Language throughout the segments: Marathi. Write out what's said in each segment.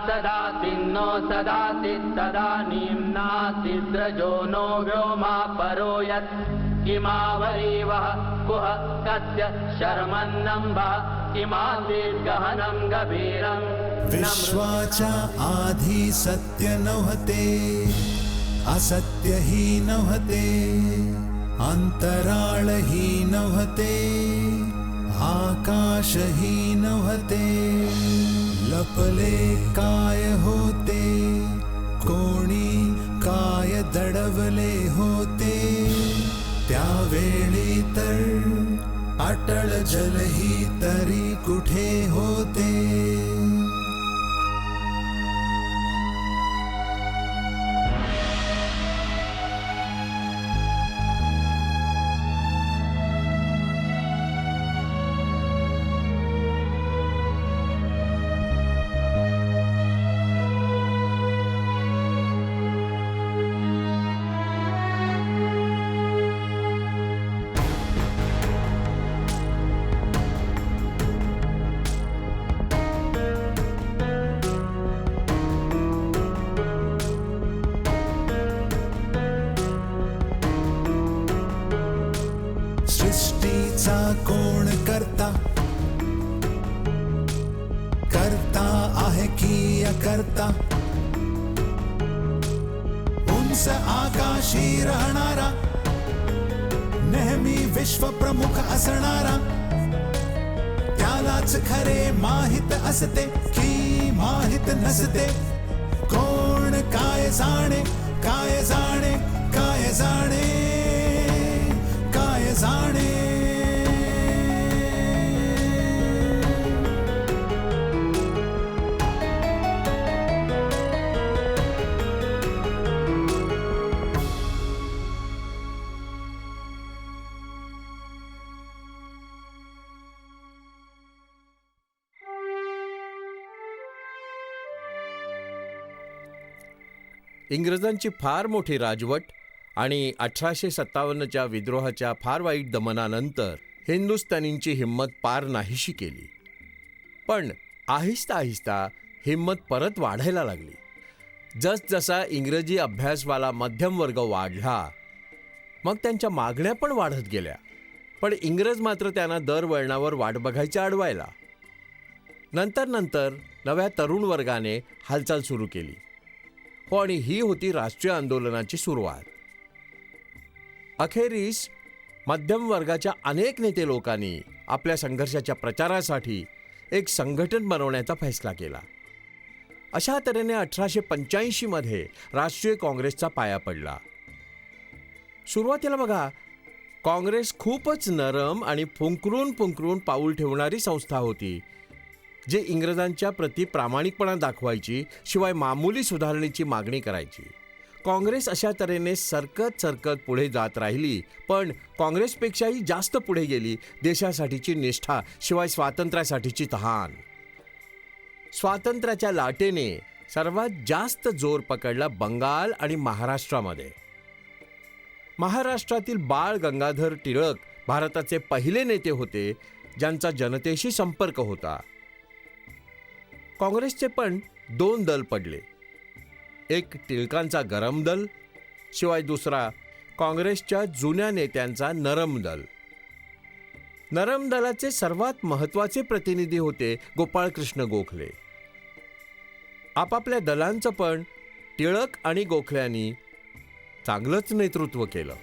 सदातिन्नो सदाति तदानीं नासिद्रजो नो व्योमा परो यत् किमावरीवः कुह कस्य शर्मन्नम्बः किमासीद्गहनं गभीरम् विश्वाचा आधी सत्य नव्हते असत्य ही नव्हते अंतराळ ही नव्हते आकाश ही नव्हते लपले काय होते कोणी काय दडवले होते त्यावेळी तर अटळ जलही तरी कुठे होते. सृष्टीचा कोण करता करता आहे की अकर्ता उंच आकाशी राहणारा नेहमी विश्व प्रमुख असणारा त्यालाच खरे माहित असते की माहित नसते कोण काय जाणे काय जाणे काय जाणे काय जाणे. इंग्रजांची फार मोठी राजवट आणि 1857च्या विद्रोहाच्या फार वाईट दमनानंतर हिंदुस्थानींची हिंमत पार नाहीशी केली. पण आहिस्ता आहिस्ता हिंमत परत वाढायला लागली. जसजसा इंग्रजी अभ्यासवाला मध्यम वर्ग वाढला मग त्यांच्या मागण्या पण वाढत गेल्या. पण इंग्रज मात्र त्यांना दरवळणावर वाट बघायच्या अडवायला. नंतर नंतर नव्या तरुण वर्गाने हालचाल सुरू केली. हो, आणि ही होती राष्ट्रीय आंदोलनाची सुरुवात. अखेरीस मध्यम वर्गाच्या अनेक नेते लोकांनी आपल्या संघर्षाच्या प्रचारासाठी एक संघटन बनवण्याचा फैसला केला. अशा तऱ्हेने 1885मध्ये राष्ट्रीय काँग्रेसचा पाया पडला. सुरुवातीला बघा, काँग्रेस खूपच नरम आणि फुंकरून फुंकरून पाऊल ठेवणारी संस्था होती, जे इंग्रजांच्या प्रति प्रामाणिकपणा दाखवायची, शिवाय मामूली सुधारणेची मागणी करायची. काँग्रेस अशा तऱ्हेने सरकत सरकत पुढे जात राहिली, पण काँग्रेसपेक्षाही जास्त पुढे गेली देशासाठीची निष्ठा, शिवाय स्वातंत्र्यासाठीची तहान. स्वातंत्र्याच्या लाटेने सर्वात जास्त जोर पकडला बंगाल आणि महाराष्ट्रामध्ये. महाराष्ट्रातील बाळ गंगाधर टिळक भारताचे पहिले नेते होते ज्यांचा जनतेशी संपर्क होता. काँग्रेसचे पण 2 दल पडले. एक टिळकांचा गरम दल, शिवाय दुसरा काँग्रेसच्या जुन्या नेत्यांचा नरम दल. नरम दलाचे सर्वात महत्त्वाचे प्रतिनिधी होते गोपाळकृष्ण गोखले. आपापल्या दलांचं पण टिळक आणि गोखल्यांनी चांगलंच नेतृत्व केलं.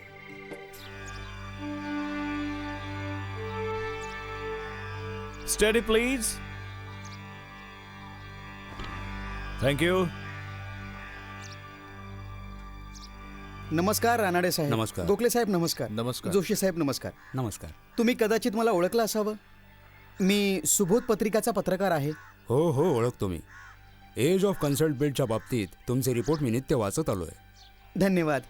Study please. Thank you. नमस्कार रानाडे साहेब. नमस्कार. गोखले साहेब नमस्कार. नमस्कार. जोशी साहेब नमस्कार. नमस्कार. तुम्ही कदाचित मला ओळखलं असावं. मी सुबोध पत्रिकाचा पत्रकार आहे. हो हो, ओळखतो मी. एज ऑफ कन्सल्ट बिल्डच्या बाबतीत तुमचे रिपोर्ट मी नित्य वाचत आलोय. धन्यवाद.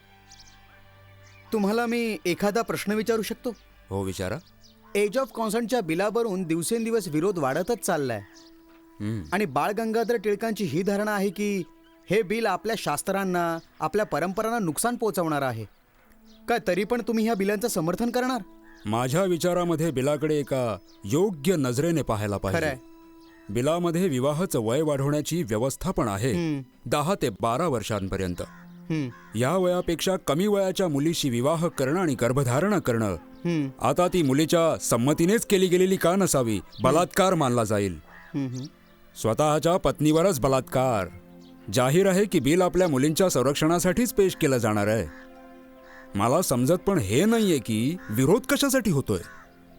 तुम्हाला मी एखादा प्रश्न विचारू शकतो? हो, विचारा. एज ऑफ कॉन्सर्टच्या बिलावरून दिवसेंदिवस विरोध वाढतच चाललाय. आणि बाळ गंगाधर टिळकांची ही धारणा आहे की हे बिल आपल्या शास्त्रांना, आपल्या परंपरांना नुकसान पोहोचवणार आहे. काय तरी पण तुम्ही ह्या बिलांचं समर्थन करणार? माझ्या विचारामध्ये बिलाकडे एका योग्य नजरेने पाहायला पाहिजे. खरंय. बिलामध्ये विवाहाचं वय वाढवण्याची व्यवस्था पण आहे 10 ते 12 वर्षांपर्यंत. या वयापेक्षा कमी वयाच्या मुलीशी विवाह करणं आणि गर्भधारणा करणं आता ती मुलीच्या संमतीनेच केली गेलेली का नसावी, बलात्कार मानला जाईल. स्वतःच्या पत्नीवरच बलात्कार. जाहीर आहे की बिल आपल्या मुलींच्या संरक्षणासाठीच पेश केलं जाणार आहे. मला समजत पण हे नाहीये की विरोध कशासाठी होतोय.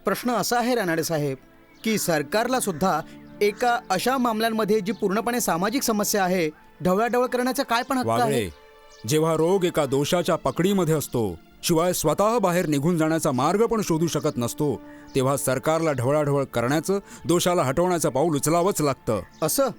प्रश्न असा आहे रानडे साहेब की सरकारला सुद्धा एका अशा मामल्यांमध्ये जी पूर्णपणे सामाजिक समस्या आहे ढवळाढवळ करण्याचा काय पण हक्क आहे. वागळे, जेव्हा रोग एका दोषाच्या पकडीमध्ये असतो, शिवाय स्वतः बाहेर निघून जाण्याचा मार्ग पण शोधू शकत नसतो, तेव्हा सरकारला ढवळाढवळ करण्याचं, दोषाला हटवण्याचं पाऊल उचलावंच लागतं. असं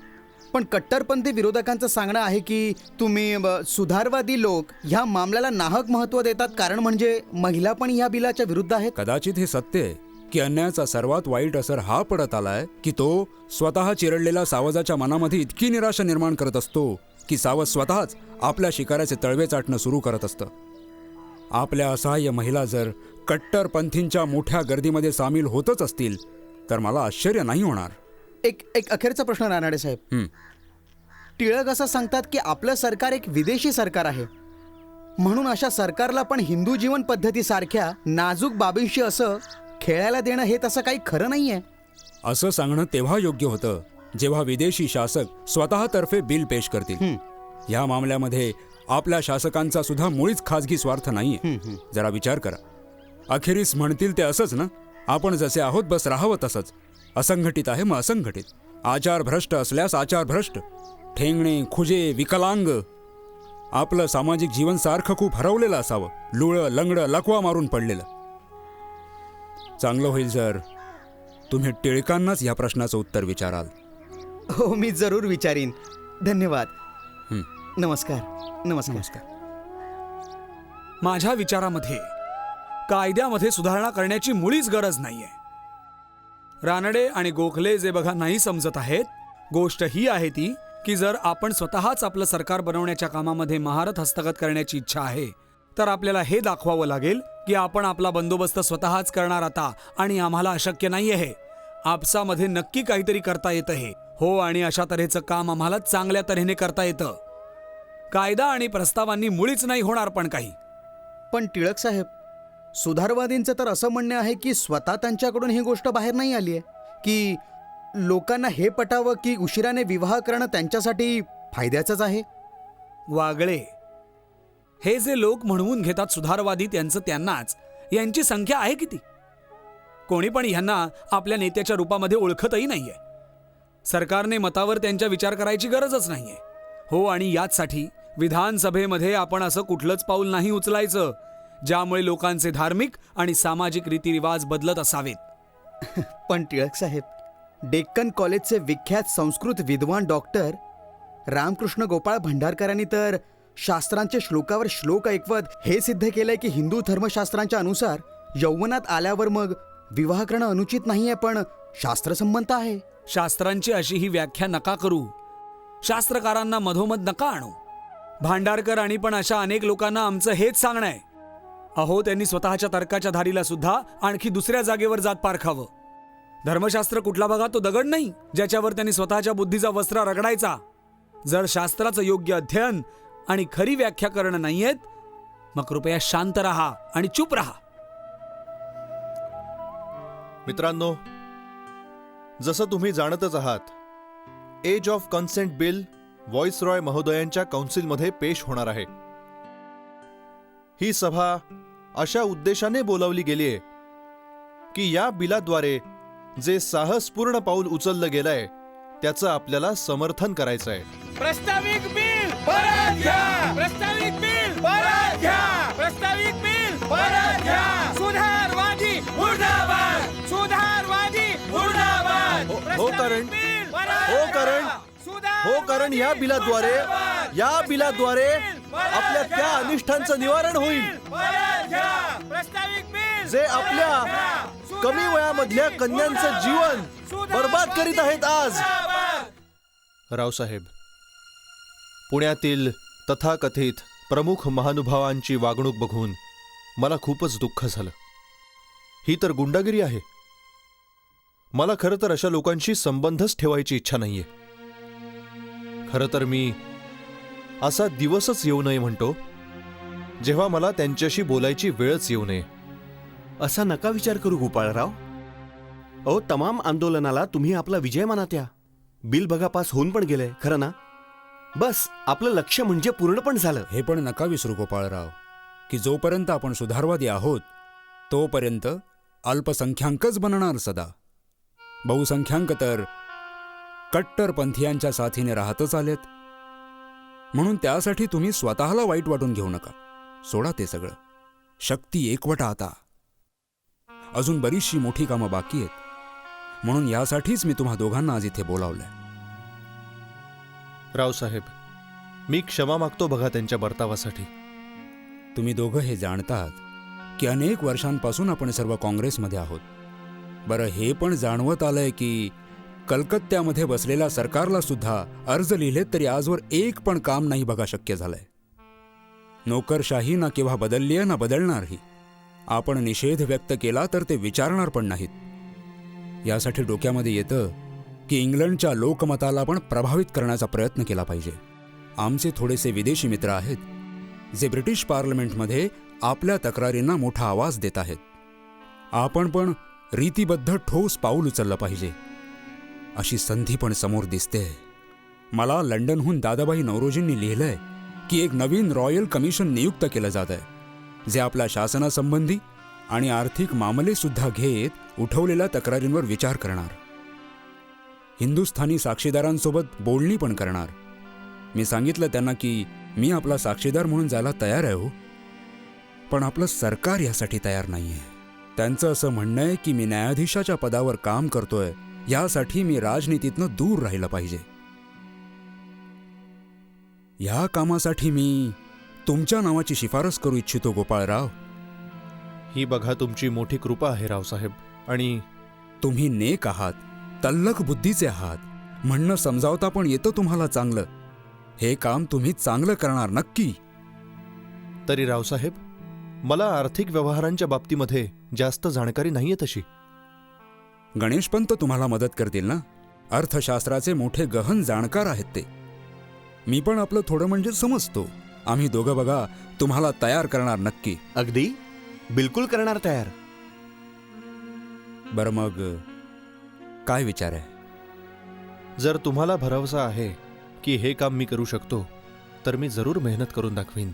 पण कट्टरपंथी विरोधकांचं सांगणं आहे की तुम्ही सुधारवादी लोक ह्या मामल्याला नाहक महत्त्व देतात, कारण म्हणजे महिला पण ह्या बिलाच्या विरुद्ध आहेत. कदाचित हे सत्य आहे की अन्यायाचा सर्वात वाईट असर हा पडत आलाय की तो स्वतः चिरडलेल्या सावजाच्या मनामध्ये इतकी निराशा निर्माण करत असतो की सावज स्वतःच आपल्या शिकाराचे तळवे चाटणं सुरू करत असतं. आपल्या असहाय्य महिला जर कट्टरपंथींच्या मोठ्या गर्दीमध्ये सामील होतच असतील तर मला आश्चर्य नाही होणार. एक अखेरचा प्रश्न रानडे साहेब. टिळक असं सांगतात की आपलं सरकार एक विदेशी सरकार आहे, म्हणून अशा सरकारला पण हिंदू जीवन पद्धतीसारख्या नाजूक बाबींशी असं खेळायला देणं हे तसं काही खरं नाहीये. असं सांगणं तेव्हा योग्य होतं जेव्हा विदेशी शासक स्वतःतर्फे बिल पेश करतील. या मामल्यामध्ये आपल्या शासकांचा सुद्धा मुळीच खाजगी स्वार्थ नाहीये. जरा विचार करा. अखेरीस म्हणतील ते असंच ना, आपण जसे आहोत बस राहावं तसंच. असंघटित आहे मग असंघटित. आचार भ्रष्ट असल्यास आचार भ्रष्ट. ठेंगणे, खुजे, विकलांग. आपलं सामाजिक जीवन सारखं खूप हरवलेलं असावं, लुळं लंगडं लकवा मारून पडलेलं. चांगलं होईल जर तुम्ही टिळकांनाच या प्रश्नाचं उत्तर विचाराल. हो, मी जरूर विचारीन. धन्यवाद. नमस्कार. नमस्कार. माझ्या विचारामध्ये कायद्यामध्ये सुधारणा करण्याची मुळीच गरज नाहीये. रानडे आणि गोखले जे बघा नाही समजत आहेत, गोष्ट ही आहे ती की जर आपण स्वतःच आपलं सरकार बनवण्याच्या कामामध्ये महारथ हस्तगत करण्याची इच्छा आहे तर आपल्याला हे दाखवावं लागेल की आपण आपला बंदोबस्त स्वतःच करणार आता, आणि आम्हाला अशक्य नाही आहे. आपसामध्ये नक्की काहीतरी करता येतं हे. हो, आणि अशा तऱ्हेचं काम आम्हाला चांगल्या तऱ्हेने करता येतं. कायदा आणि प्रस्तावांनी मुळीच नाही होणार पण काही. पण टिळक साहेब, सुधारवादींचं तर असं म्हणणं आहे की स्वतः त्यांच्याकडून ही गोष्ट बाहेर नाही आली आहे की लोकांना हे पटावं की उशिराने विवाह करणं त्यांच्यासाठी फायद्याचंच आहे. वागळे, हे जे लोक म्हणवून घेतात सुधारवादी त्यांचं त्यांनाच, यांची संख्या आहे किती? कोणी पण ह्यांना आपल्या नेत्याच्या रूपामध्ये ओळखतही नाहीये. सरकारने मतावर त्यांच्या विचार करायची गरजच नाहीये. हो, आणि याचसाठी विधानसभेमध्ये आपण असं कुठलंच पाऊल नाही उचलायचं ज्यामुळे लोकांचे धार्मिक आणि सामाजिक रीतिरिवाज बदलत असावेत. पण टिळक साहेब, डेक्कन कॉलेजचे विख्यात संस्कृत विद्वान डॉक्टर रामकृष्ण गोपाळ भंडारकरांनी तर शास्त्रांचे श्लोकावर श्लोक ऐकवत हे सिद्ध केलंय की हिंदू धर्मशास्त्रांच्या अनुसार यौवनात आल्यावर मग विवाह करणं अनुचित नाहीये, पण शास्त्रसंमत आहे. शास्त्रांची अशी ही व्याख्या नका करू. शास्त्रकारांना मधोमध नका आणू. भांडारकर आणि पण अशा अनेक लोकांना आमचं हेच सांगणं आहे. अहो, त्यांनी स्वतःच्या तर्काच्या धारीला सुद्धा आणखी दुसऱ्या जागेवर जात पारखावं. धर्मशास्त्र कुठला बघा तो दगड नाही ज्याच्यावर त्यांनी स्वतःच्या बुद्धीचा वस्त्रा रगडायचा. जर शास्त्राचं योग्य अध्ययन आणि खरी व्याख्या करणं नाहीयेत, मग कृपया शांत राहा आणि चूप राहा. मित्रांनो, जसं तुम्ही जाणतच आहात, age of consent bill viceroy महोदयांच्या काउन्सिलमध्ये पेश होणार आहे. ही सभा अशा उद्देशाने बोलावली गेलीय की या बिलाद्वारे जे साहसपूर्ण पाऊल उचललं गेलंय त्याचं आपल्याला समर्थन करायचं आहे. प्रस्तावित बिल परत घ्या. प्रस्तावित बिल परत घ्या. प्रस्तावित बिल परत घ्या. सुधारवादी मुर्दाबाद. सुधारवादी मुर्दाबाद. कारण या बिलाद्वारे आपल्या त्या अनिष्टांचं निवारण होईल जे आपल्या कमी वयामधल्या कन्यांचं जीवन बर्बाद करीत आहेत आज. रावसाहेब, पुण्यातील तथाकथित प्रमुख महानुभावांची वागणूक बघून मला खूपच दुःख झालं. ही तर गुंडागिरी आहे. मला खरं तर अशा लोकांशी संबंधच ठेवायची इच्छा नाहीये. खरं तर मी असा दिवसच येऊ नये म्हणतो जेव्हा मला त्यांच्याशी बोलायची वेळच येऊ नये. असा नका विचार करू गोपाळराव. अहो, तमाम आंदोलनाला तुम्ही आपला विजय माना. त्या बिल बघा पास होऊन पण गेलंय, खरं ना? बस आपलं लक्ष्य म्हणजे पूर्ण पण झालं. हे पण नका विसरू गोपाळराव की जोपर्यंत आपण सुधारवादी आहोत तोपर्यंत अल्पसंख्याकच बनणार सदा. बहुसंख्याक तर कट्टरपंथीयांच्या साथीने राहतच आलेत. म्हणून त्यासाठी तुम्ही स्वतःला वाईट वाटून घेऊ नका. सोडा ते सगळं. शक्ती एकवटा आता. अजून बरीचशी मोठी कामं बाकी आहेत. म्हणून यासाठीच मी तुम्हा दोघांना आज इथे बोलावलंय. रावसाहेब, मी क्षमा मागतो बघा त्यांच्या वर्तावासाठी. तुम्ही दोघं हे जाणतात की अनेक वर्षांपासून आपण सर्व काँग्रेसमध्ये आहोत. बरं, हे पण जाणवत आलंय की कलकत्त्यामध्ये बसलेल्या सरकारला सुद्धा अर्ज लिहिलेत तरी आजवर एक पण काम नाही बघा शक्य झालंय. नोकरशाही ना केव्हा बदललीय ना बदलणारही. आपण निषेध व्यक्त केला तर ते विचारणार पण नाहीत. यासाठी डोक्यामध्ये येतं की इंग्लंडच्या लोकमताला पण प्रभावित करण्याचा प्रयत्न केला पाहिजे. आमचे थोडेसे विदेशी मित्र आहेत जे ब्रिटिश पार्लमेंटमध्ये आपल्या तक्रारींना मोठा आवाज देत आहेत. आपण पण रीतीबद्ध ठोस पाऊल उचललं पाहिजे. अशी संधी पण समोर दिसते. मला लंडनहून दादाबाई नौरोजींनी लिहिलंय की एक नवीन रॉयल कमिशन नियुक्त केलं जात आहे जे आपल्या शासनासंबंधी आणि आर्थिक मामले सुद्धा घेत उठवलेल्या तक्रारींवर विचार करणार. हिंदुस्थानी साक्षीदारांसोबत बोलणी पण करणार. मी सांगितलं त्यांना की मी आपला साक्षीदार म्हणून जायला तयार आहे हो, पण आपलं सरकार यासाठी तयार नाहीये. त्यांचं असं म्हणणं आहे की मी न्यायाधीशाच्या पदावर काम करतोय, यासाठी मी राजनीतीतनं दूर राहिलं पाहिजे. या कामासाठी मी तुमच्या नावाची शिफारस करू इच्छितो गोपाळराव. ही बघा तुमची मोठी कृपा आहे रावसाहेब. आणि तुम्ही नेक आहात, तल्लख बुद्धीचे आहात, म्हणणं समजावता पण येतं तुम्हाला चांगलं. हे काम तुम्ही चांगलं करणार नक्की. तरी रावसाहेब, मला आर्थिक व्यवहारांच्या बाबतीमध्ये जास्त जाणकारी नाहीये तशी. गणेशपंत तुम्हाला मदत करतील ना? अर्थशास्त्राचे मोठे गहन जाणकार आहेत ते. मी पण आपलं थोडं म्हणजे समजतो. आम्ही दोघं बघा तुम्हाला तयार करणार नक्की. अगदी बिलकुल करणार तयार. बरं, मग काय विचार आहे? जर तुम्हाला भरवसा आहे की हे काम मी करू शकतो तर मी जरूर मेहनत करून दाखवीन.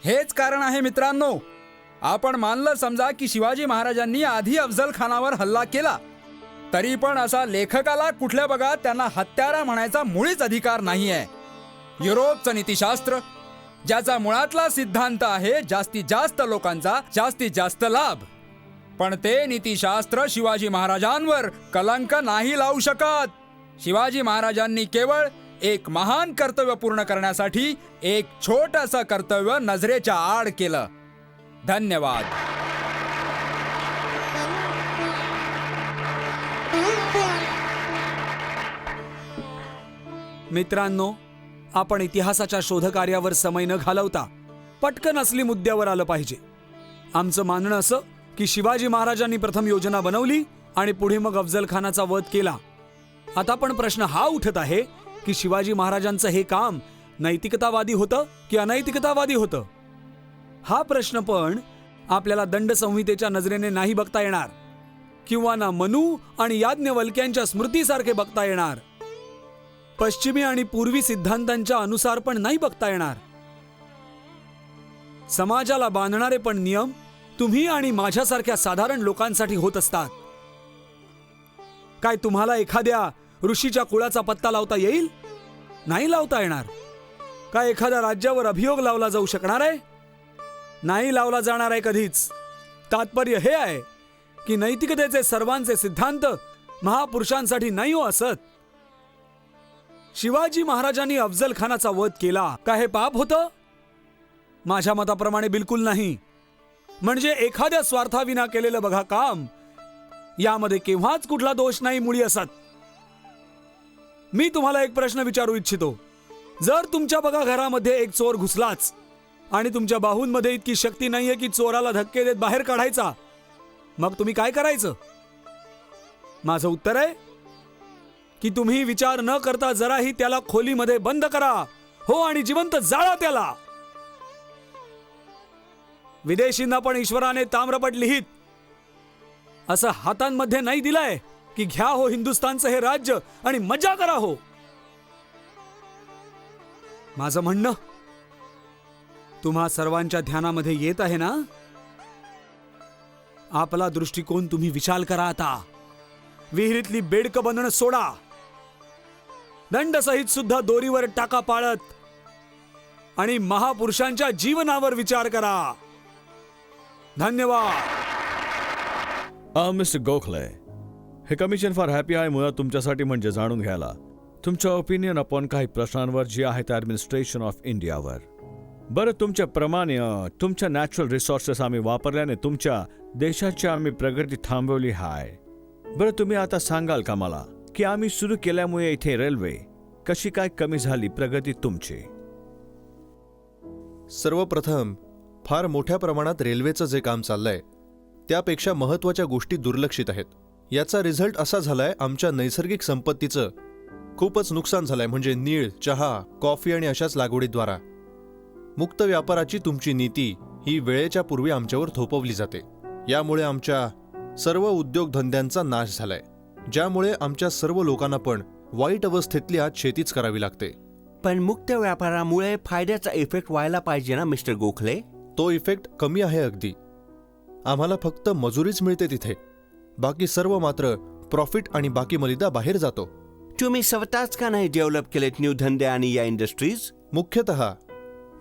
हेच कारण आहे मित्रांनो. आपण मानलं समजा की शिवाजी महाराजांनी आधी अफजल खानावर हल्ला केला, तरी पण असा लेखकाला कुठल्या बघा त्यांना हत्यारा म्हणायचा मुळीच अधिकार नाहीये. युरोपचं नीतिशास्त्र ज्याचा मुळातला सिद्धांत आहे जास्तीत जास्त लोकांचा जास्तीत जास्त लाभ, पण ते नीतिशास्त्र शिवाजी महाराजांवर कलंक नाही लावू शकत. शिवाजी महाराजांनी केवळ एक महान कर्तव्य पूर्ण करण्यासाठी एक छोटंसं कर्तव्य नजरेच्या आड केलं. धन्यवाद. मित्रांनो, आपण इतिहासाच्या शोधकार्यावर समय न घालवता पटकन असली मुद्द्यावर आलं पाहिजे. आमचं मानणं असं की शिवाजी महाराजांनी प्रथम योजना बनवली आणि पुढे मग अफजल खानाचा वध केला. आता पण प्रश्न हा उठत आहे की शिवाजी महाराजांचं हे काम नैतिकतावादी होतं की अनैतिकतावादी होतं? हा प्रश्न पण आपल्याला दंड संहितेच्या नजरेने नाही बघता येणार, किंवा ना मनू आणि याज्ञवल्क्यांच्या स्मृतीसारखे बघता येणार. पश्चिमी आणि पूर्वी सिद्धांतांच्या अनुसार पण नाही बघता येणार. समाजाला बांधणारे पण नियम तुम्ही आणि माझ्यासारख्या साधारण लोकांसाठी होत असतात. काय तुम्हाला एखाद्या ऋषीच्या कुळाचा पत्ता लावता येईल? नाही लावता येणार. काय एखाद्या राज्यावर अभियोग लावला जाऊ शकणार आहे? नाही लावला जाणार आहे कधीच. तात्पर्य हे आहे की नैतिकतेचे सर्वांचे सिद्धांत महापुरुषांसाठी नाही हो असत. शिवाजी महाराजांनी अफजल खानाचा वध केला, काय हे पाप होतं? माझ्या मताप्रमाणे बिलकुल नाही. म्हणजे एखाद्या स्वार्थाविना केलेलं बघा काम, यामध्ये केव्हाच कुठला दोष नाही मुळी असत. मी तुम्हाला एक प्रश्न विचारू इच्छितो. जर तुमच्या बघा घरामध्ये एक चोर घुसलाच आणि तुमच्या बाहूंमध्ये इतकी शक्ती नाहीये की चोराला धक्के देत बाहेर काढायचा, मग तुम्ही काय करायचं? माझं उत्तर आहे की तुम्ही विचार न करता जराही त्याला खोलीमध्ये बंद करा, हो, आणि जिवंत जाळा त्याला. विदेशींना पण ईश्वराने ताम्रपट लिहित असं हातांमध्ये नाही दिलंय की घ्या हो हिंदुस्थानचं हे राज्य आणि मजा करा हो. माझं म्हणणं तुम्हा सर्वांच्या ध्यानामध्ये येत आहे ना? आपला दृष्टिकोन तुम्ही विशाल करा. आता विहिरीतली बेडकं बनणं सोडा. दंडसहित सुद्धा दोरीवर टाका पाळत आणि महापुरुषांच्या जीवनावर विचार करा. धन्यवाद. मिस्टर गोखले, हे कमिशन फॉर हॅपी आहे मुळात तुमच्यासाठी म्हणजे जाणून घ्यायला तुमचं ओपिनियन आपण काही प्रश्नांवर जे आहेत ॲडमिनिस्ट्रेशन ऑफ इंडियावर. बरं, तुमच्याप्रमाणे तुमच्या नॅचरल रिसोर्सेस आम्ही वापरल्याने तुमच्या देशाची आम्ही प्रगती थांबवली आहे. बरं, तुम्ही आता सांगाल का मला की आम्ही सुरू केल्यामुळे इथे रेल्वे कशी काय कमी झाली प्रगती तुमची? सर्वप्रथम फार मोठ्या प्रमाणात रेल्वेचं जे काम चाललंय त्यापेक्षा महत्त्वाच्या गोष्टी दुर्लक्षित आहेत. याचा रिझल्ट असा झालाय, आमच्या नैसर्गिक संपत्तीचं खूपच नुकसान झालंय. म्हणजे नीळ, चहा, कॉफी आणि अशाच लागवडीद्वारा मुक्त व्यापाराची तुमची नीती ही वेळेच्या पूर्वी आमच्यावर थोपवली जाते. यामुळे आमच्या सर्व उद्योगधंद्यांचा नाश झालाय, ज्यामुळे आमच्या सर्व लोकांना पण वाईट अवस्थेतली आज शेतीच करावी लागते. पण मुक्त व्यापारामुळे फायद्याचा इफेक्ट व्हायला पाहिजे ना मिस्टर गोखले? तो इफेक्ट कमी आहे अगदी. आम्हाला फक्त मजुरीच मिळते तिथे, बाकी सर्व मात्र प्रॉफिट आणि बाकी मलिदा बाहेर जातो. तुम्ही स्वतःच का नाही डेव्हलप केलेत न्यू धंदे आणि या इंडस्ट्रीज? मुख्यतः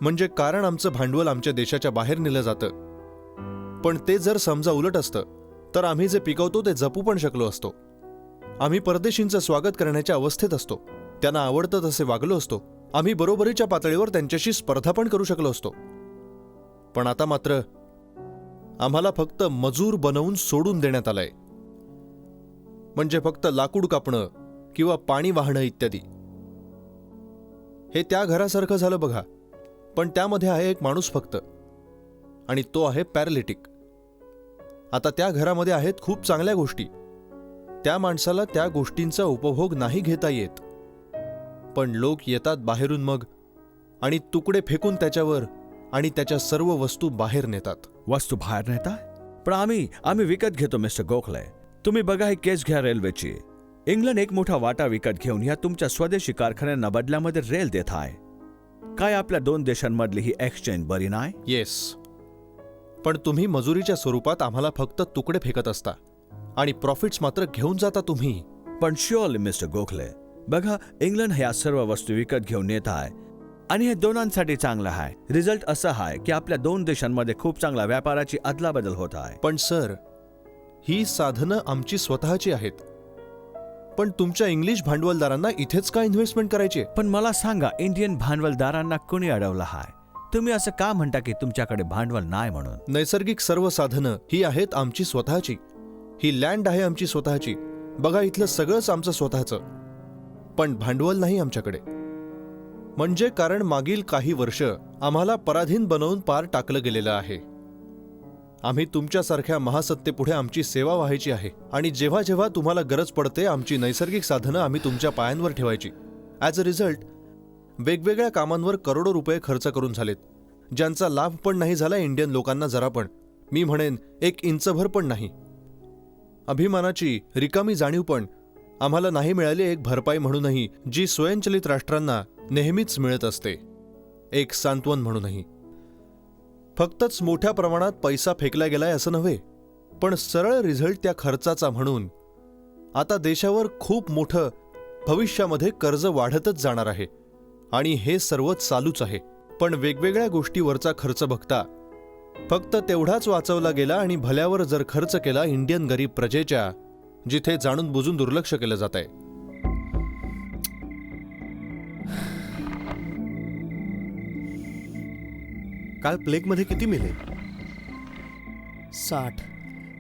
म्हणजे कारण आमचं भांडवल आमच्या देशाच्या बाहेर नेलं जातं. पण ते जर समजा उलट असतं तर आम्ही जे पिकवतो ते जपू पण शकलो असतो. आम्ही परदेशींचं स्वागत करण्याच्या अवस्थेत असतो, त्यांना आवडतं तसे वागलो असतो. आम्ही बरोबरीच्या पातळीवर त्यांच्याशी स्पर्धा पण करू शकलो असतो. पण आता मात्र आम्हाला फक्त मजूर बनवून सोडून देण्यात आलंय. म्हणजे फक्त लाकूड कापणं किंवा पाणी वाहणं इत्यादी. हे त्या घरासारखं झालं बघा, पण त्यामध्ये आहे एक माणूस फक्त, आणि तो आहे पॅरालिटिक. आता त्या घरामध्ये आहेत खूप चांगल्या गोष्टी, त्या माणसाला त्या गोष्टींचा उपभोग नाही घेता येत. पण लोक येतात बाहेरून मग आणि तुकडे फेकून त्याच्यावर आणि त्याच्या सर्व वस्तू बाहेर नेतात. वस्तू बाहेर नेता? पण आम्ही विकत घेतो मिस्टर गोखले. तुम्ही बघा ही केस घ्या रेल्वेची. इंग्लंड एक मोठा वाटा विकत घेऊन या तुमच्या स्वदेशी कारखान्यांना बदल्यामध्ये रेल देत आहे. काय आपल्या दोन देशांमधली ही एक्सचेंज बरी नाही? येस, पण तुम्ही मजुरीच्या स्वरूपात आम्हाला फक्त तुकडे फेकत असता आणि प्रॉफिट्स मात्र घेऊन जाता तुम्ही. पण शुअरली मिस्टर गोखले, बघा इंग्लंड ह्या सर्व वस्तू विकत घेऊन येत आहे आणि हे दोनांसाठी चांगलं आहे. रिझल्ट असा आहे की आपल्या दोन देशांमध्ये खूप चांगला व्यापाराची अदलाबदल होत आहे. पण सर, ही साधनं आमची स्वतःची आहेत. पण तुमच्या इंग्लिश भांडवलदारांना इथेच का इन्व्हेस्टमेंट करायची? पण मला सांगा, इंडियन भांडवलदारांना कोणी अडवलं आहे? तुम्ही असं का म्हणता की तुमच्याकडे भांडवल नाही म्हणून? नैसर्गिक सर्व साधनं ही आहेत आमची स्वतःची. ही लँड आहे आमची स्वतःची. बघा, इथलं सगळंच आमचं स्वतःचं. पण भांडवल नाही आमच्याकडे. म्हणजे कारण मागील काही वर्ष आम्हाला पराधीन बनवून पार टाकलं गेलेलं आहे. आम्ही तुमच्यासारख्या महासत्तेपुढे आमची सेवा व्हायची आहे आणि जेव्हा जेव्हा तुम्हाला गरज पडते आमची नैसर्गिक साधनं आम्ही तुमच्या पायांवर ठेवायची. ॲज अ रिझल्ट वेगवेगळ्या कामांवर करोडो रुपये खर्च करून झालेत, ज्यांचा लाभ पण नाही झाला इंडियन लोकांना जरा पण. मी म्हणेन एक इंचभर पण नाही. अभिमानाची रिकामी जाणीव पण आम्हाला नाही मिळाली एक भरपाई म्हणूनही, जी स्वयंचलित राष्ट्रांना नेहमीच मिळत असते, एक सांत्वन म्हणूनही. फक्तच मोठ्या प्रमाणात पैसा फेकला गेलाय असं नव्हे, पण सरळ रिझल्ट त्या खर्चाचा म्हणून आता देशावर खूप मोठं भविष्यामध्ये कर्ज वाढतच जाणार आहे. आणि हे सर्व चालूच आहे. पण वेगवेगळ्या गोष्टीवरचा खर्च बघता फक्त तेवढाच वाचवला गेला आणि भल्यावर जर खर्च केला इंडियन गरीब प्रजेच्या, जिथे जाणून बुजून दुर्लक्ष केलं जात आहे. काल प्लेगमध्ये किती मेले? 60.